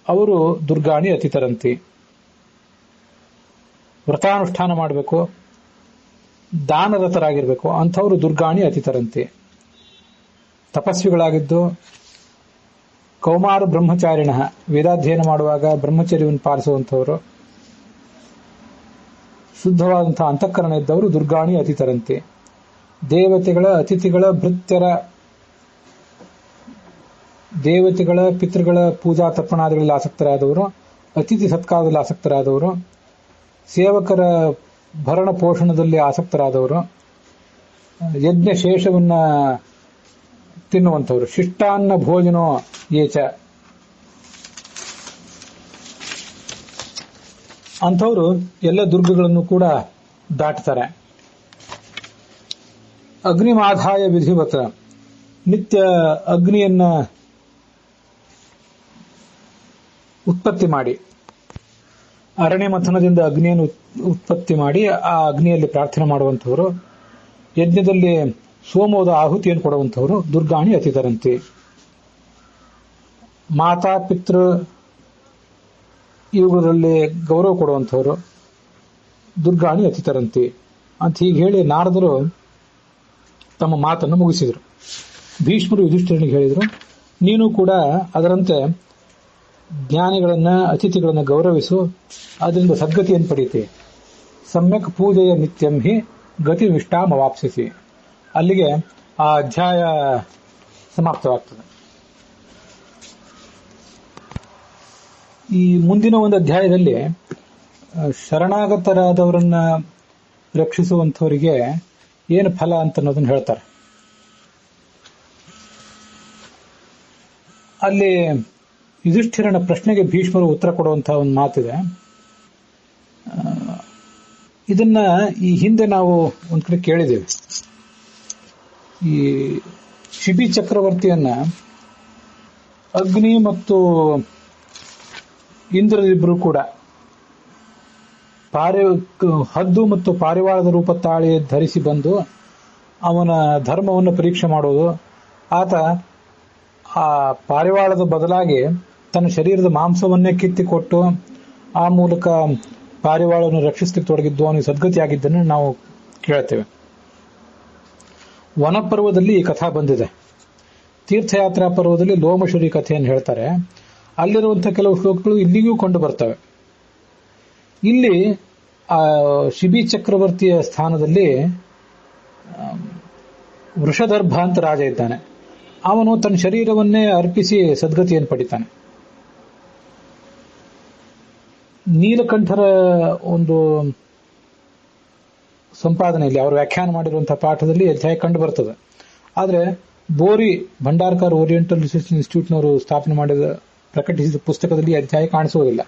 ಅವರು ದುರ್ಗಾಣಿ ಅತಿತರಂತಿ. ವ್ರತಾನುಷ್ಠಾನ ಮಾಡಬೇಕು, ದಾನರತರಾಗಿರ್ಬೇಕು ಅಂಥವರು ದುರ್ಗಾಣಿ ಅತಿತರಂತೆ. ತಪಸ್ವಿಗಳಾಗಿದ್ದು ಕೌಮಾರ ಬ್ರಹ್ಮಚಾರಿಣ, ವೇದಾಧ್ಯಯನ ಮಾಡುವಾಗ ಬ್ರಹ್ಮಚರ್ಯವನ್ನು ಪಾಲಿಸುವಂಥವರು, ಶುದ್ಧವಾದಂತಹ ಅಂತಃಕರಣ ಇದ್ದವರು ದುರ್ಗಾಣಿ ಅತಿತರಂತೆ. ದೇವತೆಗಳ ಅತಿಥಿಗಳ ಭೃತ್ಯರ, ದೇವತೆಗಳ ಪಿತೃಗಳ ಪೂಜಾ ತರ್ಪಣಾದಿಗಳಲ್ಲಿ ಆಸಕ್ತರಾದವರು, ಅತಿಥಿ ಸತ್ಕಾರದಲ್ಲಿ ಆಸಕ್ತರಾದವರು, ಸೇವಕರ ಭರಣ ಪೋಷಣದಲ್ಲಿ ಆಸಕ್ತರಾದವರು, ಯಜ್ಞ ಶೇಷವನ್ನ ತಿನ್ನುವಂಥವರು, ಶಿಷ್ಟಾನ್ನ ಭೋಜನೋ ಏಚ ಅಂಥವರು ಎಲ್ಲ ದುರ್ಗಗಳನ್ನು ಕೂಡ ದಾಟ್ತಾರೆ. ಅಗ್ನಿಮಾಧಾಯ ವಿಧಿವತ, ನಿತ್ಯ ಅಗ್ನಿಯನ್ನ ಉತ್ಪತ್ತಿ ಮಾಡಿ, ಅರಣ್ಯ ಮಥನದಿಂದ ಅಗ್ನಿಯನ್ನು ಉತ್ಪತ್ತಿ ಮಾಡಿ ಆ ಅಗ್ನಿಯಲ್ಲಿ ಪ್ರಾರ್ಥನೆ ಮಾಡುವಂಥವರು, ಯಜ್ಞದಲ್ಲಿ ಸೋಮೋದ ಆಹುತಿಯನ್ನು ಕೊಡುವಂಥವರು ದುರ್ಗಾಣಿ ಅತಿತರಂತೆ. ಮಾತಾ ಪಿತೃ ಇವುಗಳಲ್ಲಿ ಗೌರವ ಕೊಡುವಂಥವರು ದುರ್ಗಾಣಿ ಅತಿತರಂತೆ ಅಂತ ಹೀಗೆ ಹೇಳಿ ನಾರದರು ತಮ್ಮ ಮಾತನ್ನು ಮುಗಿಸಿದರು. ಭೀಷ್ಮರು ಯುಧಿಷ್ಠಿರನಿಗೆ ಹೇಳಿದರು, ನೀನು ಕೂಡ ಅದರಂತೆ ಜ್ಞಾನಿಗಳನ್ನ ಅತಿಥಿಗಳನ್ನು ಗೌರವಿಸು, ಅದರಿಂದ ಸದ್ಗತಿಯನ್ನು ಪಡೀತಿ. ಸಮ್ಯಕ್ ಪೂಜೆಯ ನಿತ್ಯಂ ಹಿ ಗತಿ ವಿಷ್ಟಾಮವಾಪ್ಸಿಸಿ. ಅಲ್ಲಿಗೆ ಆ ಅಧ್ಯಾಯ ಸಮಾಪ್ತವಾಗ್ತದೆ. ಈ ಮುಂದಿನ ಒಂದು ಅಧ್ಯಾಯದಲ್ಲಿ ಶರಣಾಗತರಾದವರನ್ನ ರಕ್ಷಿಸುವಂಥವರಿಗೆ ಏನು ಫಲ ಅಂತ ಅನ್ನೋದನ್ನು ಹೇಳ್ತಾರೆ. ಅಲ್ಲಿ ಯುಧಿಷ್ಠಿರನ ಪ್ರಶ್ನೆಗೆ ಭೀಷ್ಮರು ಉತ್ತರ ಕೊಡುವಂತಹ ಒಂದು ಮಾತಿದೆ. ಇದನ್ನ ಈ ಹಿಂದೆ ನಾವು ಒಂದ್ ಕಡೆ ಕೇಳಿದ್ದೇವೆ. ಈ ಶಿಬಿ ಚಕ್ರವರ್ತಿಯನ್ನ ಅಗ್ನಿ ಮತ್ತು ಇಂದ್ರರಿಬ್ಬರು ಕೂಡ ಹದ್ದು ಮತ್ತು ಪಾರಿವಾಳದ ರೂಪ ತಾಳಿ ಧರಿಸಿ ಬಂದು ಅವನ ಧರ್ಮವನ್ನು ಪರೀಕ್ಷೆ ಮಾಡೋದು. ಆತ ಆ ಪಾರಿವಾಳದ ಬದಲಾಗಿ ತನ್ನ ಶರೀರದ ಮಾಂಸವನ್ನೇ ಕಿತ್ತಿಕೊಟ್ಟು ಆ ಮೂಲಕ ಪಾರಿವಾಳವನ್ನು ರಕ್ಷಿಸಲಿಕ್ಕೆ ತೊಡಗಿದ್ದು ಅವನಿಗೆ ಸದ್ಗತಿಯಾಗಿದ್ದನ್ನು ನಾವು ಕೇಳ್ತೇವೆ. ವನಪರ್ವದಲ್ಲಿ ಈ ಕಥಾ ಬಂದಿದೆ. ತೀರ್ಥಯಾತ್ರಾ ಪರ್ವದಲ್ಲಿ ಲೋಮಶುರಿ ಕಥೆಯನ್ನು ಹೇಳ್ತಾರೆ. ಅಲ್ಲಿರುವಂತಹ ಕೆಲವು ಶ್ಲೋಕಗಳು ಇಲ್ಲಿಗೂ ಕಂಡು ಬರ್ತವೆ. ಇಲ್ಲಿ ಆ ಶಿಬಿ ಚಕ್ರವರ್ತಿಯ ಸ್ಥಾನದಲ್ಲಿ ವೃಷದರ್ಭ ಅಂತ ರಾಜ ಇದ್ದಾನೆ. ಅವನು ತನ್ನ ಶರೀರವನ್ನೇ ಅರ್ಪಿಸಿ ಸದ್ಗತಿಯನ್ನು ಪಡಿತಾನೆ. ನೀಲಕಂಠರ ಒಂದು ಸಂಪಾದನೆಯಲ್ಲಿ ಅವರು ವ್ಯಾಖ್ಯಾನ ಮಾಡಿರುವಂತಹ ಪಾಠದಲ್ಲಿ ಅಧ್ಯಾಯ ಕಂಡು ಬರ್ತದೆ. ಆದರೆ ಬೋರಿ ಭಂಡಾರ್ಕರ್ ಓರಿಯೆಂಟಲ್ ರಿಸರ್ಚ್ ಇನ್ಸ್ಟಿಟ್ಯೂಟ್ನವರು ಸ್ಥಾಪನೆ ಮಾಡಿದ ಪ್ರಕಟಿಸಿದ ಪುಸ್ತಕದಲ್ಲಿ ಅಧ್ಯಾಯ ಕಾಣಿಸುವುದಿಲ್ಲ.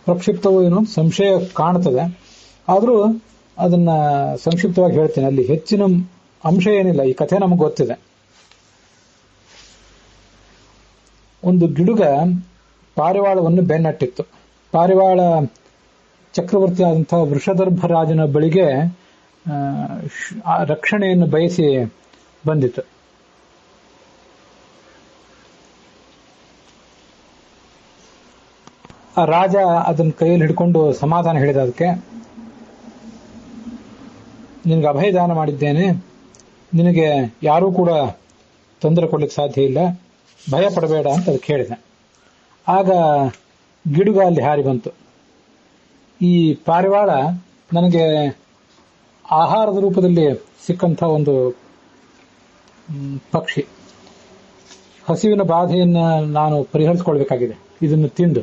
ಪ್ರಕ್ಷಿಪ್ತವೂ ಏನೋ ಸಂಶಯ ಕಾಣುತ್ತದೆ. ಆದರೂ ಅದನ್ನ ಸಂಕ್ಷಿಪ್ತವಾಗಿ ಹೇಳ್ತೇನೆ. ಅಲ್ಲಿ ಹೆಚ್ಚಿನ ಅಂಶ ಏನಿಲ್ಲ. ಈ ಕಥೆ ನಮಗೆ ಗೊತ್ತಿದೆ. ಒಂದು ಗಿಡುಗ ಪಾರಿವಾಳವನ್ನು ಬೆನ್ನಟ್ಟಿತ್ತು. ಪಾರಿವಾಳ ಚಕ್ರವರ್ತಿ ಆದಂತಹ ವೃಷದರ್ಭ ರಾಜನ ಬಳಿಗೆ ರಕ್ಷಣೆಯನ್ನು ಬಯಸಿ ಬಂದಿತ್ತು. ಆ ರಾಜ ಅದನ್ನ ಕೈಯಲ್ಲಿ ಹಿಡ್ಕೊಂಡು ಸಮಾಧಾನ ಹೇಳಿದ. ಅದಕ್ಕೆ, ನಿನಗೆ ಅಭಯದಾನ ಮಾಡಿದ್ದೇನೆ, ನಿನಗೆ ಯಾರೂ ಕೂಡ ತೊಂದರೆ ಕೊಡ್ಲಿಕ್ಕೆ ಸಾಧ್ಯ ಇಲ್ಲ, ಭಯ ಪಡಬೇಡ ಅಂತ ಅದಕ್ಕೆ ಹೇಳಿದ. ಆಗ ಗಿಡುಗ ಅಲ್ಲಿ ಹಾರಿ ಬಂತು. ಈ ಪಾರಿವಾಳ ನನಗೆ ಆಹಾರದ ರೂಪದಲ್ಲಿ ಸಿಕ್ಕಂಥ ಒಂದು ಪಕ್ಷಿ. ಹಸಿವಿನ ಬಾಧೆಯನ್ನ ನಾನು ಪರಿಹರಿಸಿಕೊಳ್ಬೇಕಾಗಿದೆ. ಇದನ್ನು ತಿಂದು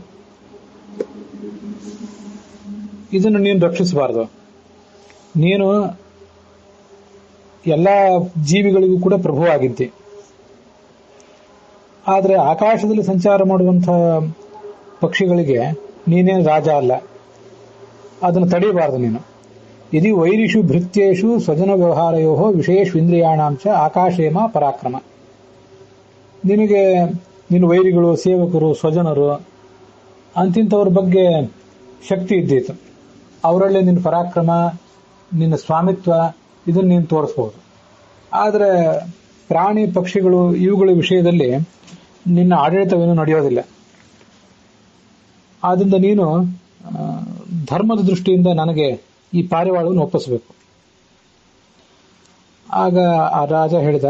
ಇದನ್ನು ನೀನು ರಕ್ಷಿಸಬಾರದು. ನೀನು ಎಲ್ಲ ಜೀವಿಗಳಿಗೂ ಕೂಡ ಪ್ರಭುವಾಗಿದ್ದೆ. ಆದರೆ ಆಕಾಶದಲ್ಲಿ ಸಂಚಾರ ಮಾಡುವಂತಹ ಪಕ್ಷಿಗಳಿಗೆ ನೀನೇನು ರಾಜ ಅಲ್ಲ. ಅದನ್ನು ತಡೆಯಬಾರದು ನೀನು. ಯದಿ ವೈರಿಷು ಭೃತ್ಯೇಷು ಸ್ವಜನ ವ್ಯವಹಾರಯೋ ವಿಶೇಷ ಇಂದ್ರಿಯಾಣಾಂಶ ಆಕಾಶೇಮ ಪರಾಕ್ರಮ. ನಿನಗೆ ನಿನ್ನ ವೈರಿಗಳು, ಸೇವಕರು, ಸ್ವಜನರು ಅಂತಿಂಥವ್ರ ಬಗ್ಗೆ ಶಕ್ತಿ ಇದ್ದೀತು. ಅವರಲ್ಲೇ ನಿನ್ನ ಪರಾಕ್ರಮ, ನಿನ್ನ ಸ್ವಾಮಿತ್ವ ಇದನ್ನು ನೀನು ತೋರಿಸಬಹುದು. ಆದರೆ ಪ್ರಾಣಿ ಪಕ್ಷಿಗಳು ಇವುಗಳ ವಿಷಯದಲ್ಲಿ ನಿನ್ನ ಆಡಳಿತವೇನು ನಡೆಯೋದಿಲ್ಲ. ಆದ್ದರಿಂದ ನೀನು ಧರ್ಮದ ದೃಷ್ಟಿಯಿಂದ ನನಗೆ ಈ ಪಾರಿವಾಳವನ್ನು ಒಪ್ಪಿಸಬೇಕು. ಆಗ ಆ ರಾಜ ಹೇಳಿದ,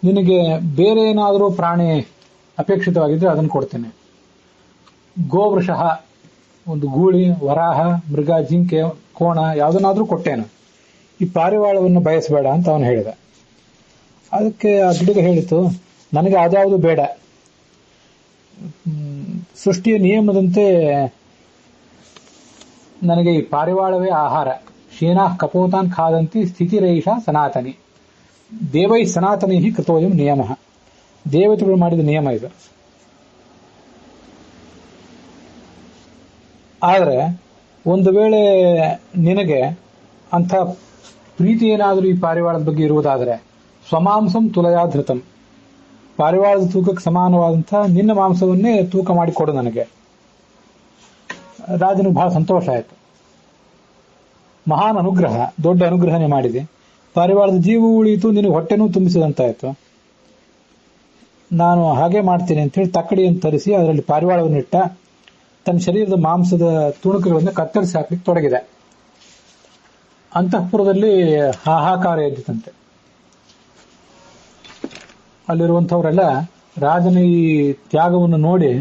ನಿನಗೆ ಬೇರೆ ಏನಾದರೂ ಪ್ರಾಣಿ ಅಪೇಕ್ಷಿತವಾಗಿದ್ರೆ ಅದನ್ನು ಕೊಡ್ತೇನೆ. ಗೋವೃಷಃ, ಒಂದು ಗೂಳಿ, ವರಾಹ, ಮೃಗ, ಜಿಂಕೆ, ಕೋಣ ಯಾವುದನ್ನಾದ್ರೂ ಕೊಟ್ಟೇನು, ಈ ಪಾರಿವಾಳವನ್ನು ಬಯಸಬೇಡ ಅಂತ ಅವನು ಹೇಳಿದ. ಅದಕ್ಕೆ ಆ ಗಿಡಗ ಹೇಳಿತು, ನನಗೆ ಅದ್ಯಾವುದು ಬೇಡ. ಸೃಷ್ಟಿಯ ನಿಯಮದಂತೆ ನನಗೆ ಈ ಪಾರಿವಾಳವೇ ಆಹಾರ. ಶೇನಾ ಕಪೋತಾನ್ ಖಾದಂತಿ ಸ್ಥಿತಿರೇಷ ಸನಾತನಿ. ದೇವೈ ಸನಾತನಿ ಕೃತೋಯಂ ನಿಯಮ. ದೇವತೆಗಳು ಮಾಡಿದ ನಿಯಮ ಇದು. ಆದರೆ ಒಂದು ವೇಳೆ ನಿನಗೆ ಅಂಥ ಪ್ರೀತಿ ಏನಾದರೂ ಈ ಪಾರಿವಾಳದ ಬಗ್ಗೆ ಇರುವುದಾದರೆ, ಸ್ವಮಾಂಸಂ ತುಲಯಾಧೃತಂ, ಪಾರಿವಾಳದ ತೂಕಕ್ಕೆ ಸಮಾನವಾದಂತಹ ನಿನ್ನ ಮಾಂಸವನ್ನೇ ತೂಕ ಮಾಡಿಕೊಡು ನನಗೆ. ರಾಜನಿಗೆ ಬಹಳ ಸಂತೋಷ ಆಯಿತು. ಮಹಾನ್ ಅನುಗ್ರಹ, ದೊಡ್ಡ ಅನುಗ್ರಹನೇ ಮಾಡಿದೆ. ಪಾರಿವಾಳದ ಜೀವ ಉಳಿಯಿತು, ನಿನಗೆ ಹೊಟ್ಟೆನೂ ತುಂಬಿಸಿದಂತಾಯಿತು. ನಾನು ಹಾಗೆ ಮಾಡ್ತೀನಿ ಅಂತ ಹೇಳಿ ತಕ್ಕಡಿಯನ್ನು ತರಿಸಿ ಅದರಲ್ಲಿ ಪಾರಿವಾಳವನ್ನಿಟ್ಟ. ತನ್ನ ಶರೀರದ ಮಾಂಸದ ತುಣುಕುಗಳನ್ನು ಕತ್ತರಿಸಿ ಹಾಕಲಿಕ್ಕೆ ತೊಡಗಿದೆ. ಅಂತಃಪುರದಲ್ಲಿ ಹಾಹಾಕಾರ ಎದ್ದಿತಂತೆ. ಅಲ್ಲಿರುವಂಥವರೆಲ್ಲ ರಾಜನ ಈ ತ್ಯಾಗವನ್ನು ನೋಡಿ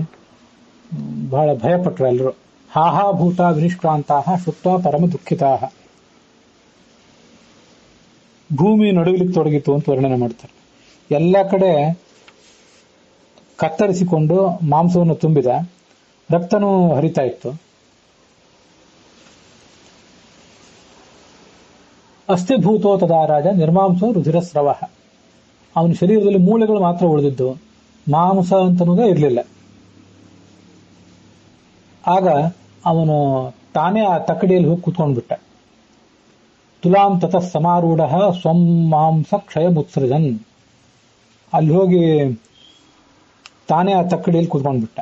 ಬಹಳ ಭಯಪಟ್ಟರು. ಎಲ್ಲರೂ ಹಾಹಾಭೂತ ವಿನಿಷ್ಕ್ರಾಂತಾ ಶುತ್ವ ಪರಮ ದುಃಖಿತಾ. ಭೂಮಿ ನಡುಗಲಿಕ್ಕೆ ತೊಡಗಿತು ಅಂತ ವರ್ಣನೆ ಮಾಡ್ತಾರೆ. ಎಲ್ಲ ಕಡೆ ಕತ್ತರಿಸಿಕೊಂಡು ಮಾಂಸವನ್ನು ತುಂಬಿದ, ರಕ್ತನೂ ಹರಿತಾ ಇತ್ತು. ಅಸ್ಥಿಭೂತೋ ತದಾ ರಾಜ ನಿರ್ಮಾಂಸೋ ರುಧಿರಸ್ರವ. ಅವನ ಶರೀರದಲ್ಲಿ ಮೂಳೆಗಳು ಮಾತ್ರ ಉಳಿದಿದ್ದು, ಮಾಂಸ ಅಂತನೋದೇ ಇರಲಿಲ್ಲ. ಆಗ ಅವನು ತಾನೇ ಆ ತಕ್ಕಡಿಯಲ್ಲಿ ಹೋಗಿ ಕೂತ್ಕೊಂಡ್ಬಿಟ್ಟ. ತುಲಾಂ ತತಃ ಸಮಾರೂಢ ಸ್ವಂ ಮಾಂಸ ಕ್ಷಯ ಮುತ್ಸೃಜನ್. ಅಲ್ಲಿ ಹೋಗಿ ತಾನೇ ಆ ತಕ್ಕಡಿಯಲ್ಲಿ ಕೂತ್ಕೊಂಡ್ಬಿಟ್ಟ.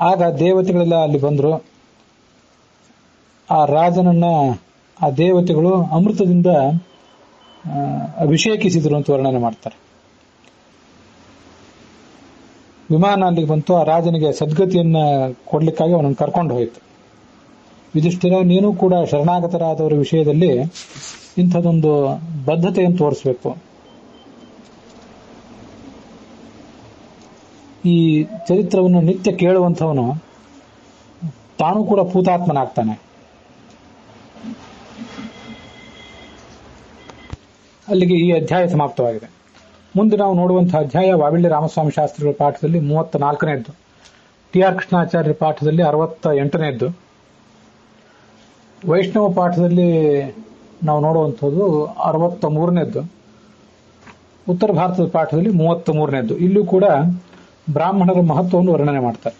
ಆಗ ದೇವತೆಗಳೆಲ್ಲ ಅಲ್ಲಿ ಬಂದರು. ಆ ರಾಜನನ್ನ ಆ ದೇವತೆಗಳು ಅಮೃತದಿಂದ ಅಭಿಷೇಕಿಸಿದ್ರು ಅಂತ ವರ್ಣನೆ ಮಾಡ್ತಾರೆ. ವಿಮಾನ ಅಲ್ಲಿಗೆ ಬಂತು. ಆ ರಾಜನಿಗೆ ಸದ್ಗತಿಯನ್ನ ಕೊಡ್ಲಿಕ್ಕಾಗಿ ಅವನನ್ನು ಕರ್ಕೊಂಡು ಹೋಯಿತು. ಯುಧಿಷ್ಠಿರ, ನೀನು ಕೂಡ ಶರಣಾಗತರಾದವರ ವಿಷಯದಲ್ಲಿ ಇಂಥದೊಂದು ಬದ್ಧತೆಯನ್ನು ತೋರಿಸಬೇಕು. ಈ ಚರಿತ್ರವನ್ನು ನಿತ್ಯ ಕೇಳುವಂಥವನು ತಾನು ಕೂಡ ಭೂತಾತ್ಮನಾಗ್ತಾನೆ. ಅಲ್ಲಿಗೆ ಈ ಅಧ್ಯಾಯ ಸಮಾಪ್ತವಾಗಿದೆ. ಮುಂದೆ ನಾವು ನೋಡುವಂತಹ ಅಧ್ಯಾಯ ವಾವಿಳ್ಯ ರಾಮಸ್ವಾಮಿ ಶಾಸ್ತ್ರಿಗಳ ಪಾಠದಲ್ಲಿ 34ನೇದ್ದು, ಟಿ ಆರ್ ಕೃಷ್ಣಾಚಾರ್ಯರ ಪಾಠದಲ್ಲಿ 68ನೇದ್ದು, ವೈಷ್ಣವ ಪಾಠದಲ್ಲಿ ನಾವು ನೋಡುವಂಥದ್ದು 63ನೇದ್ದು, ಉತ್ತರ ಭಾರತದ ಪಾಠದಲ್ಲಿ 33ನೇದ್ದು. ಇಲ್ಲೂ ಕೂಡ ಬ್ರಾಹ್ಮಣರ ಮಹತ್ವವನ್ನು ವರ್ಣನೆ ಮಾಡ್ತಾರೆ.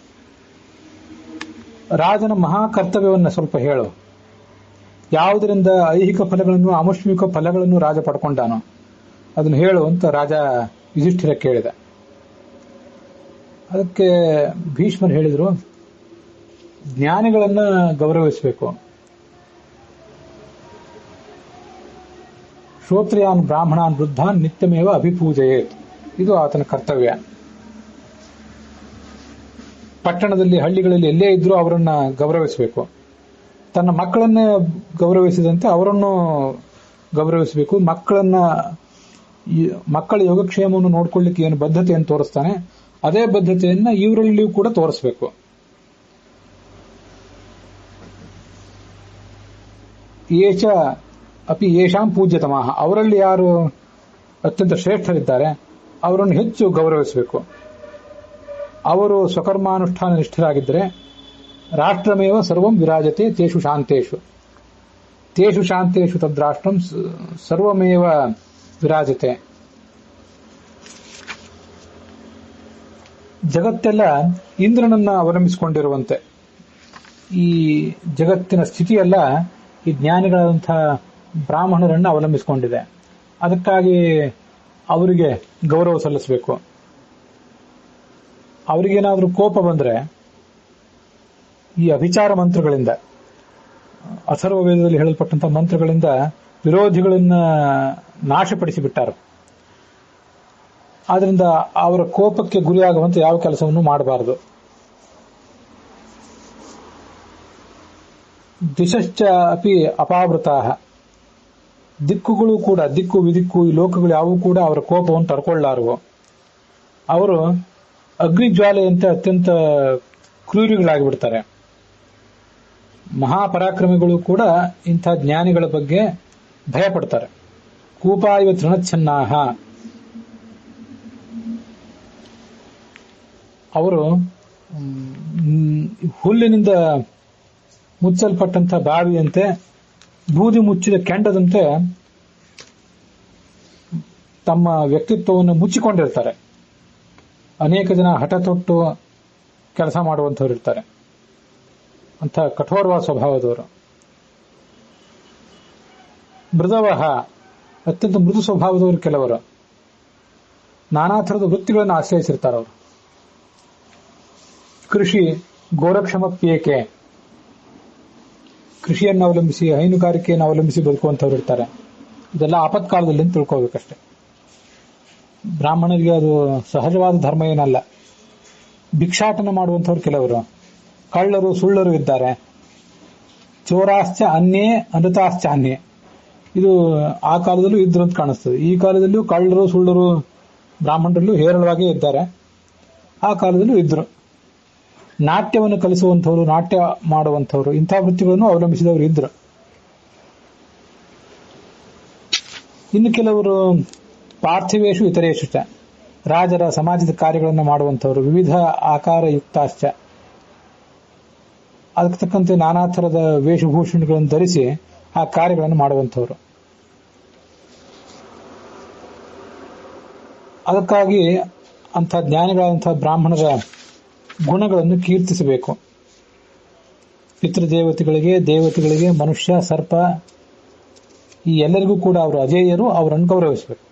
ರಾಜನ ಮಹಾಕರ್ತವ್ಯವನ್ನು ಸ್ವಲ್ಪ ಹೇಳು. ಯಾವುದರಿಂದ ಐಹಿಕ ಫಲಗಳನ್ನು ಆಮುಷ್ಮಿಕ ಫಲಗಳನ್ನು ರಾಜ ಪಡ್ಕೊಂಡಾನೋ ಅದನ್ನು ಹೇಳು ಅಂತ ರಾಜ ಯುಧಿಷ್ಠಿರ ಕೇಳಿದ. ಅದಕ್ಕೆ ಭೀಷ್ಮರು ಹೇಳಿದರು, ಜ್ಞಾನಿಗಳನ್ನ ಗೌರವಿಸಬೇಕು. ಶ್ರೋತ್ರಿಯಾನ್ ಬ್ರಾಹ್ಮಣಾನ್ ವೃದ್ಧಾನ್ ನಿತ್ಯಮೇವ ಅಭಿಪೂಜಯೇತ್. ಇದು ಆತನ ಕರ್ತವ್ಯ. ಪಟ್ಟಣದಲ್ಲಿ ಹಳ್ಳಿಗಳಲ್ಲಿ ಎಲ್ಲೇ ಇದ್ರೂ ಅವರನ್ನ ಗೌರವಿಸಬೇಕು. ತನ್ನ ಮಕ್ಕಳನ್ನ ಗೌರವಿಸಿದಂತೆ ಅವರನ್ನು ಗೌರವಿಸಬೇಕು. ಮಕ್ಕಳ ಯೋಗಕ್ಷೇಮವನ್ನು ನೋಡ್ಕೊಳ್ಳಿಕ್ಕೆ ಏನು ಬದ್ಧತೆಯನ್ನು ತೋರಿಸ್ತಾನೆ ಅದೇ ಬದ್ಧತೆಯನ್ನ ಇವರಲ್ಲಿಯೂ ಕೂಡ ತೋರಿಸಬೇಕು. ಏಷ ಅಪಿ ಯೇಷಾಂ ಪೂಜ್ಯತಮಃ. ಅವರಲ್ಲಿ ಯಾರು ಅತ್ಯಂತ ಶ್ರೇಷ್ಠರಿದ್ದಾರೆ ಅವರನ್ನು ಹೆಚ್ಚು ಗೌರವಿಸಬೇಕು. ಅವರು ಸ್ವಕರ್ಮಾನುಷ್ಠಾನ ನಿಷ್ಠರಾಗಿದ್ದರೆ ರಾಷ್ಟ್ರಮೇವ ಸರ್ವಂ ವಿರಾಜತೆ ತೇಷು ಶಾಂತೇಷು. ತೇಷು ಶಾಂತೇಷು ತದ್ರಾಷ್ಟ್ರಂ ಸರ್ವಮೇವ ವಿರಾಜತೆ. ಜಗತ್ತೆಲ್ಲ ಇಂದ್ರನನ್ನ ಅವಲಂಬಿಸಿಕೊಂಡಿರುವಂತೆ ಈ ಜಗತ್ತಿನ ಸ್ಥಿತಿಯೆಲ್ಲ ಈ ಜ್ಞಾನಿಗಳಾದಂತಹ ಬ್ರಾಹ್ಮಣರನ್ನು ಅವಲಂಬಿಸಿಕೊಂಡಿದೆ. ಅದಕ್ಕಾಗಿ ಅವರಿಗೆ ಗೌರವ ಸಲ್ಲಿಸಬೇಕು. ಅವರಿಗೇನಾದರೂ ಕೋಪ ಬಂದರೆ ಈ ಅಭಿಚಾರ ಮಂತ್ರಗಳಿಂದ, ಅಥರ್ವ ವೇದದಲ್ಲಿ ಹೇಳಲ್ಪಟ್ಟಂತಹ ಮಂತ್ರಗಳಿಂದ ವಿರೋಧಿಗಳನ್ನ ನಾಶಪಡಿಸಿಬಿಟ್ಟಾರು. ಆದ್ರಿಂದ ಅವರ ಕೋಪಕ್ಕೆ ಗುರಿಯಾಗುವಂತೆ ಯಾವ ಕೆಲಸವನ್ನು ಮಾಡಬಾರದು. ದಿಶಶ್ಚ ಅಪಿ ಅಪಾವೃತಾ. ದಿಕ್ಕುಗಳು ಕೂಡ, ದಿಕ್ಕು ವಿದಿಕ್ಕು ಈ ಲೋಕಗಳು ಯಾವುವು ಕೂಡ ಅವರ ಕೋಪವನ್ನು ತಡ್ಕೊಳ್ಳಾರವು. ಅವರು ಅಗ್ನಿಜ್ವಾಲೆಯಂತೆ ಅತ್ಯಂತ ಕ್ರೂರಿಗಳಾಗಿಬಿಡ್ತಾರೆ. ಮಹಾಪರಾಕ್ರಮಿಗಳು ಕೂಡ ಇಂಥ ಜ್ಞಾನಿಗಳ ಬಗ್ಗೆ ಭಯಪಡ್ತಾರೆ. ಕೂಪಾಯ ತೃಣಚ್ಛನ್ನಾಹ, ಅವರು ಹುಲ್ಲಿನಿಂದ ಮುಚ್ಚಲ್ಪಟ್ಟಂತಹ ಬಾವಿಯಂತೆ, ಬೂದಿ ಮುಚ್ಚಿದ ಕೆಂಡದಂತೆ ತಮ್ಮ ವ್ಯಕ್ತಿತ್ವವನ್ನು ಮುಚ್ಚಿಕೊಂಡಿರ್ತಾರೆ. ಅನೇಕ ಜನ ಹಠ ತೊಟ್ಟು ಕೆಲಸ ಮಾಡುವಂಥವ್ರು ಇರ್ತಾರೆ, ಅಂತ ಕಠೋರವಾದ ಸ್ವಭಾವದವರು. ಮೃದವಹ, ಅತ್ಯಂತ ಮೃದು ಸ್ವಭಾವದವರು ಕೆಲವರು. ನಾನಾ ಥರದ ವೃತ್ತಿಗಳನ್ನು ಆಶ್ರಯಿಸಿರ್ತಾರೆ ಅವರು. ಕೃಷಿ ಗೋರಕ್ಷಮಪ್ಯೇಕೆ, ಕೃಷಿಯನ್ನು ಅವಲಂಬಿಸಿ, ಹೈನುಗಾರಿಕೆಯನ್ನು ಅವಲಂಬಿಸಿ ಬದುಕುವಂಥವ್ರು ಇರ್ತಾರೆ. ಇದೆಲ್ಲ ಆಪತ್ಕಾಲದಲ್ಲಿ ಅಂತ ತಿಳ್ಕೋಬೇಕಷ್ಟೆ. ಬ್ರಾಹ್ಮಣರಿಗೆ ಅದು ಸಹಜವಾದ ಧರ್ಮ ಏನಲ್ಲ. ಭಿಕ್ಷಾಟನ ಮಾಡುವಂಥವ್ರು ಕೆಲವರು, ಕಳ್ಳರು ಸುಳ್ಳರು ಇದ್ದಾರೆ. ಚೋರಾಶ್ಚ ಅನ್ಯೇ ಅನೃತಾಶ್ಚ ಅನ್ಯೇ, ಇದು ಆ ಕಾಲದಲ್ಲೂ ಇದ್ರು ಅಂತ ಕಾಣಿಸ್ತದೆ. ಈ ಕಾಲದಲ್ಲೂ ಕಳ್ಳರು ಸುಳ್ಳರು ಬ್ರಾಹ್ಮಣರಲ್ಲೂ ಹೇರಳವಾಗಿ ಇದ್ದಾರೆ, ಆ ಕಾಲದಲ್ಲೂ ಇದ್ರು. ನಾಟ್ಯವನ್ನು ಕಲಿಸುವಂಥವ್ರು, ನಾಟ್ಯ ಮಾಡುವಂಥವ್ರು, ಇಂಥ ವೃತ್ತಿಗಳನ್ನು ಅವಲಂಬಿಸಿದವರು ಇದ್ರು. ಇನ್ನು ಕೆಲವರು ಪಾರ್ಥಿವೇಶು ಇತರೇಶು ಚ, ರಾಜರ ಸಮಾಜದ ಕಾರ್ಯಗಳನ್ನು ಮಾಡುವಂಥವ್ರು, ವಿವಿಧ ಆಕಾರ ಯುಕ್ತಾಶ್ಚ, ಅದಕ್ಕೆ ತಕ್ಕಂತೆ ನಾನಾ ಥರದ ವೇಷಭೂಷಣಗಳನ್ನು ಧರಿಸಿ ಆ ಕಾರ್ಯಗಳನ್ನು ಮಾಡುವಂಥವ್ರು. ಅದಕ್ಕಾಗಿ ಅಂಥ ಜ್ಞಾನಿಗಳಾದಂಥ ಬ್ರಾಹ್ಮಣರ ಗುಣಗಳನ್ನು ಕೀರ್ತಿಸಬೇಕು. ಪಿತೃದೇವತೆಗಳಿಗೆ, ದೇವತೆಗಳಿಗೆ, ಮನುಷ್ಯ, ಸರ್ಪ ಈ ಎಲ್ಲರಿಗೂ ಕೂಡ ಅವರು ಅಜೇಯರು, ಅವರನ್ನು ಗೌರವಿಸಬೇಕು.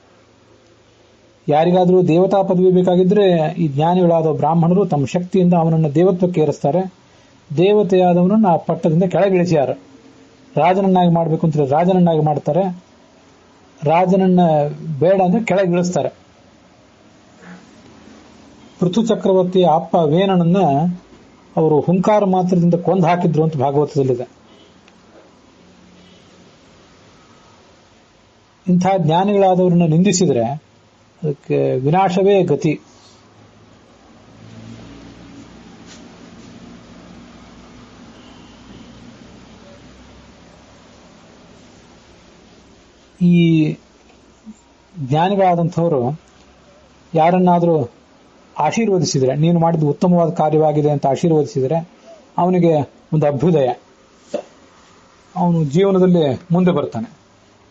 ಯಾರಿಗಾದರೂ ದೇವತಾ ಪದವಿ ಬೇಕಾಗಿದ್ರೆ ಈ ಜ್ಞಾನಿಗಳಾದ ಬ್ರಾಹ್ಮಣರು ತಮ್ಮ ಶಕ್ತಿಯಿಂದ ಅವನನ್ನು ದೇವತ್ವಕ್ಕೆ ಏರಿಸ್ತಾರೆ. ದೇವತೆಯಾದವನನ್ನು ಆ ಪಟ್ಟದಿಂದ ಕೆಳಗಿಳಿಸ್ಯಾರ. ರಾಜನನ್ನಾಗಿ ಮಾಡಬೇಕು ಅಂತ ರಾಜನನ್ನಾಗಿ ಮಾಡ್ತಾರೆ, ರಾಜನನ್ನ ಬೇಡ ಅಂದ್ರೆ ಕೆಳಗಿಳಿಸ್ತಾರೆ. ಪೃಥು ಚಕ್ರವರ್ತಿಯ ಅಪ್ಪ ವೇನನನ್ನ ಅವರು ಹುಂಕಾರ ಮಾತ್ರದಿಂದ ಕೊಂದು ಹಾಕಿದ್ರು ಅಂತ ಭಾಗವತದಲ್ಲಿದೆ. ಇಂಥ ಜ್ಞಾನಿಗಳಾದವರನ್ನ ನಿಂದಿಸಿದ್ರೆ ಅದಕ್ಕೆ ವಿನಾಶವೇ ಗತಿ. ಈ ಜ್ಞಾನಿಗಳಾದಂಥವರು ಯಾರನ್ನಾದರೂ ಆಶೀರ್ವದಿಸಿದರೆ, ನೀನು ಮಾಡಿದ ಉತ್ತಮವಾದ ಕಾರ್ಯವಾಗಿದೆ ಅಂತ ಆಶೀರ್ವದಿಸಿದರೆ ಅವನಿಗೆ ಒಂದು ಅಭ್ಯುದಯ, ಅವನು ಜೀವನದಲ್ಲಿ ಮುಂದೆ ಬರ್ತಾನೆ.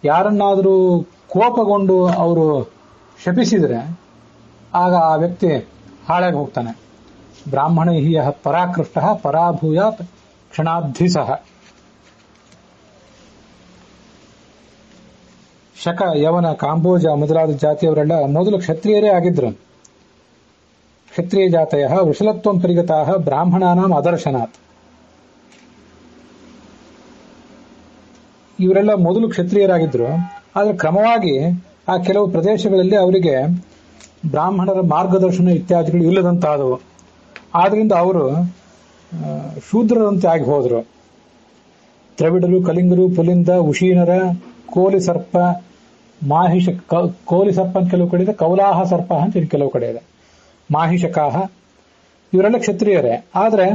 ಯಾರನ್ನಾದರೂ ಕೋಪಗೊಂಡು ಅವರು ಶಪಿಸಿದರೆ ಆಗ ಆ ವ್ಯಕ್ತಿ ಹಾಳಾಗಿ ಹೋಗ್ತಾನೆ. ಬ್ರಾಹ್ಮಣ ಹಿಯ ಪರಾಕೃಷ್ಟ ಪರಾಭೂಯಾತ್ ಕ್ಷಣಾಬ್ಧಿಸಹ. ಶಕ, ಯವನ, ಕಾಂಬೋಜ ಮೊದಲಾದ ಜಾತಿಯವರೆಲ್ಲ ಮೊದಲು ಕ್ಷತ್ರಿಯರೇ ಆಗಿದ್ರು. ಕ್ಷತ್ರಿಯ ಜಾತಯ ವೃಷಲತ್ವಂ ಪರಿಗತಾ ಬ್ರಾಹ್ಮಣಾನಾಂ ಅದರ್ಶನಾತ್. ಇವರೆಲ್ಲ ಮೊದಲು ಕ್ಷತ್ರಿಯರಾಗಿದ್ರು. ಆದರೆ ಕ್ರಮವಾಗಿ ಆ ಕೆಲವು ಪ್ರದೇಶಗಳಲ್ಲಿ ಅವರಿಗೆ ಬ್ರಾಹ್ಮಣರ ಮಾರ್ಗದರ್ಶನ ಇತ್ಯಾದಿಗಳು ಇಲ್ಲದಂತಾದವು. ಆದ್ರಿಂದ ಅವರು ಶೂದ್ರರಂತೆ ಆಗಿ ಹೋದರು. ದ್ರವಿಡರು, ಕಲಿಂಗರು, ಪುಲಿಂದ, ಉಶೀನರ, ಕೋಲಿ ಸರ್ಪ, ಮಾಹಿಷ, ಕೋಲಿ ಸರ್ಪ ಅಂತ ಕೆಲವು ಕಡೆ ಇದೆ, ಕೌಲಾಹ ಸರ್ಪ ಅಂತ ಕೆಲವು ಕಡೆ ಇದೆ, ಮಾಹಿಷಕಾಹ, ಇವರೆಲ್ಲ ಕ್ಷತ್ರಿಯರೇ. ಆದರೆ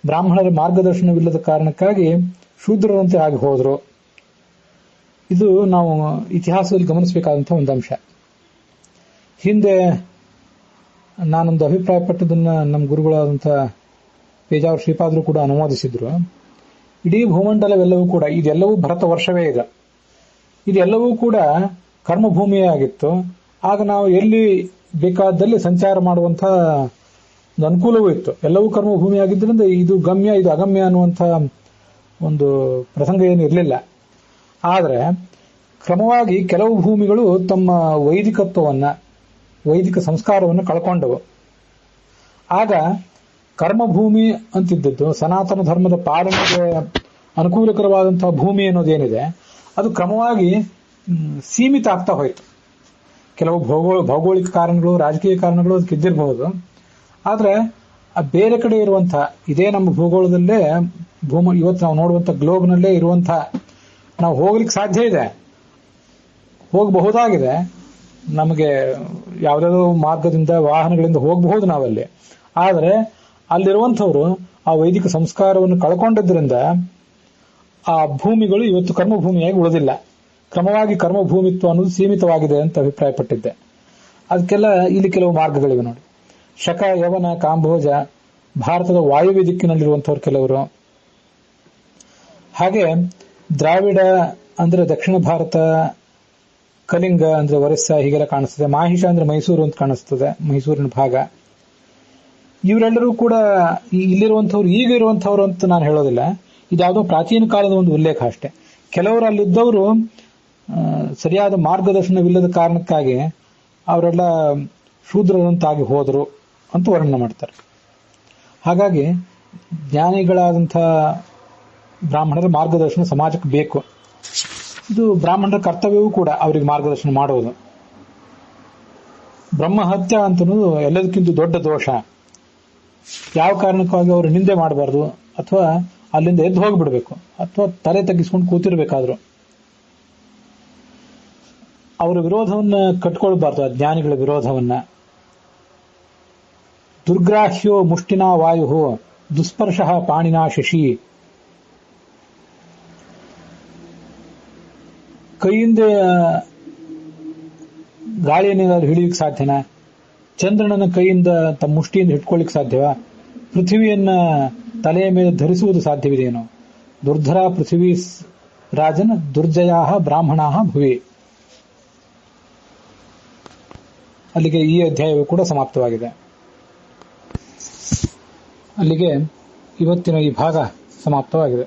ಬ್ರಾಹ್ಮಣರ ಮಾರ್ಗದರ್ಶನವಿಲ್ಲದ ಕಾರಣಕ್ಕಾಗಿ ಶೂದ್ರರಂತೆ ಆಗಿ ಹೋದರು. ಇದು ನಾವು ಇತಿಹಾಸದಲ್ಲಿ ಗಮನಿಸಬೇಕಾದಂತಹ ಒಂದು ಅಂಶ. ಹಿಂದೆ ನಾನೊಂದು ಅಭಿಪ್ರಾಯಪಟ್ಟದನ್ನ ನಮ್ಮ ಗುರುಗಳಾದಂಥ ಪೇಜಾವರ ಶ್ರೀಪಾದರು ಕೂಡ ಅನುಮೋದಿಸಿದ್ರು. ಇಡೀ ಭೂಮಂಡಲವೆಲ್ಲವೂ ಕೂಡ, ಇದೆಲ್ಲವೂ ಭರತ ವರ್ಷವೇ ಇದೆ, ಇದೆಲ್ಲವೂ ಕೂಡ ಕರ್ಮಭೂಮಿಯೇ ಆಗಿತ್ತು. ಆಗ ನಾವು ಎಲ್ಲಿ ಬೇಕಾದಲ್ಲಿ ಸಂಚಾರ ಮಾಡುವಂಥ ಒಂದು ಅನುಕೂಲವೂ ಇತ್ತು. ಎಲ್ಲವೂ ಕರ್ಮಭೂಮಿ ಆಗಿದ್ದರಿಂದ ಇದು ಗಮ್ಯ, ಇದು ಅಗಮ್ಯ ಅನ್ನುವಂಥ ಒಂದು ಪ್ರಸಂಗ ಏನು ಇರಲಿಲ್ಲ. ಆದರೆ ಕ್ರಮವಾಗಿ ಕೆಲವು ಭೂಮಿಗಳು ತಮ್ಮ ವೈದಿಕತ್ವವನ್ನು, ವೈದಿಕ ಸಂಸ್ಕಾರವನ್ನು ಕಳ್ಕೊಂಡವು. ಆಗ ಕರ್ಮಭೂಮಿ ಅಂತಿದ್ದದ್ದು, ಸನಾತನ ಧರ್ಮದ ಪಾಲನೆಗೆ ಅನುಕೂಲಕರವಾದಂತಹ ಭೂಮಿ ಅನ್ನೋದೇನಿದೆ ಅದು ಕ್ರಮವಾಗಿ ಸೀಮಿತ ಆಗ್ತಾ ಹೋಯಿತು. ಕೆಲವು ಭೌಗೋಳಿಕ ಕಾರಣಗಳು, ರಾಜಕೀಯ ಕಾರಣಗಳು ಅದಕ್ಕೆ ಇದ್ದಿರಬಹುದು. ಆದರೆ ಬೇರೆ ಕಡೆ ಇರುವಂತಹ, ಇದೇ ನಮ್ಮ ಭೂಗೋಳದಲ್ಲೇ ಇವತ್ತು ನಾವು ನೋಡುವಂಥ ಗ್ಲೋಬ್ನಲ್ಲೇ ಇರುವಂತಹ, ನಾವು ಹೋಗ್ಲಿಕ್ಕೆ ಸಾಧ್ಯ ಇದೆ. ಹೋಗಬಹುದಾಗಿದೆ. ನಮಗೆ ಯಾವುದಾದ್ರು ಮಾರ್ಗದಿಂದ ವಾಹನಗಳಿಂದ ಹೋಗಬಹುದು ನಾವಲ್ಲಿ. ಆದರೆ ಅಲ್ಲಿರುವಂಥವ್ರು ಆ ವೈದಿಕ ಸಂಸ್ಕಾರವನ್ನು ಕಳ್ಕೊಂಡಿದ್ದರಿಂದ ಆ ಭೂಮಿಗಳು ಇವತ್ತು ಕರ್ಮಭೂಮಿಯಾಗಿ ಉಳಿದಿಲ್ಲ. ಕ್ರಮವಾಗಿ ಕರ್ಮಭೂಮಿತ್ವ ಅನ್ನೋದು ಸೀಮಿತವಾಗಿದೆ ಅಂತ ಅಭಿಪ್ರಾಯಪಟ್ಟಿದ್ದೆ. ಅದಕ್ಕೆಲ್ಲ ಇಲ್ಲಿ ಕೆಲವು ಮಾರ್ಗಗಳಿವೆ ನೋಡಿ. ಶಕ, ಯವನ, ಕಾಂಬೋಜ, ಭಾರತದ ವಾಯುವ್ಯ ದಿಕ್ಕಿನಲ್ಲಿರುವಂಥವ್ರು ಕೆಲವರು, ಹಾಗೆ ದ್ರಾವಿಡ ಅಂದ್ರೆ ದಕ್ಷಿಣ ಭಾರತ, ಕಲಿಂಗ ಅಂದ್ರೆ ಒರಿಸ್ಸಾ ಹೀಗೆಲ್ಲ ಕಾಣಿಸ್ತದೆ, ಮಾಹಿಷ ಅಂದ್ರೆ ಮೈಸೂರು ಅಂತ ಕಾಣಿಸ್ತದೆ, ಮೈಸೂರಿನ ಭಾಗ. ಇವರೆಲ್ಲರೂ ಕೂಡ ಇಲ್ಲಿರುವಂಥವ್ರು ಈಗ ಇರುವಂಥವ್ರು ಅಂತ ನಾನು ಹೇಳೋದಿಲ್ಲ. ಇದ್ಯಾವುದೋ ಪ್ರಾಚೀನ ಕಾಲದ ಒಂದು ಉಲ್ಲೇಖ ಅಷ್ಟೇ. ಕೆಲವರು ಅಲ್ಲಿದ್ದವರು ಸರಿಯಾದ ಮಾರ್ಗದರ್ಶನವಿಲ್ಲದ ಕಾರಣಕ್ಕಾಗಿ ಅವರೆಲ್ಲ ಶೂದ್ರರಂತಾಗಿ ಹೋದರು ಅಂತ ವರ್ಣನೆ ಮಾಡ್ತಾರೆ. ಹಾಗಾಗಿ ಜ್ಞಾನಿಗಳಾದಂಥ ಬ್ರಾಹ್ಮಣರ ಮಾರ್ಗದರ್ಶನ ಸಮಾಜಕ್ಕೆ ಬೇಕು. ಇದು ಬ್ರಾಹ್ಮಣರ ಕರ್ತವ್ಯವೂ ಕೂಡ ಅವರಿಗೆ ಮಾರ್ಗದರ್ಶನ ಮಾಡುವುದು. ಬ್ರಹ್ಮಹತ್ಯ ಅಂತನೂ ಎಲ್ಲದಕ್ಕಿಂತ ದೊಡ್ಡ ದೋಷ. ಯಾವ ಕಾರಣಕ್ಕಾಗಿ ಅವರು ನಿಂದೆ ಮಾಡಬಾರ್ದು, ಅಥವಾ ಅಲ್ಲಿಂದ ಎದ್ದು ಹೋಗಿಬಿಡ್ಬೇಕು, ಅಥವಾ ತಲೆ ತಗ್ಗಿಸ್ಕೊಂಡು ಕೂತಿರ್ಬೇಕಾದ್ರು. ಅವರ ವಿರೋಧವನ್ನ ಕಟ್ಕೊಳ್ಬಾರ್ದು, ಆ ಜ್ಞಾನಿಗಳ ವಿರೋಧವನ್ನ. ದುರ್ಗ್ರಾಹ್ಯೋ ಮುಷ್ಟಿನಾ ವಾಯು ದುಸ್ಪರ್ಶ ಪಾಣಿನಾ ಶಶಿ. ಕೈಯಿಂದ ಗಾಳಿಯನ್ನೇನಾದ್ರು ಹಿಡಿಯಲಿಕ್ಕೆ ಸಾಧ್ಯನಾ? ಚಂದ್ರನನ್ನ ಕೈಯಿಂದ ತಮ್ಮ ಮುಷ್ಟಿಯಿಂದ ಹಿಡ್ಕೊಳ್ಳಿಕ್ಕೆ ಸಾಧ್ಯವಾ? ಪೃಥ್ವಿಯನ್ನ ತಲೆಯ ಮೇಲೆ ಧರಿಸುವುದು ಸಾಧ್ಯವಿದೆಯೇನೋ? ದುರ್ಧರ ಪೃಥ್ವಿ ರಾಜನ ದುರ್ಜಯಾ ಬ್ರಾಹ್ಮಣಾ ಭುವಿ. ಅಲ್ಲಿಗೆ ಈ ಅಧ್ಯಾಯವು ಕೂಡ ಸಮಾಪ್ತವಾಗಿದೆ. ಅಲ್ಲಿಗೆ ಇವತ್ತಿನ ಈ ಭಾಗ ಸಮಾಪ್ತವಾಗಿದೆ.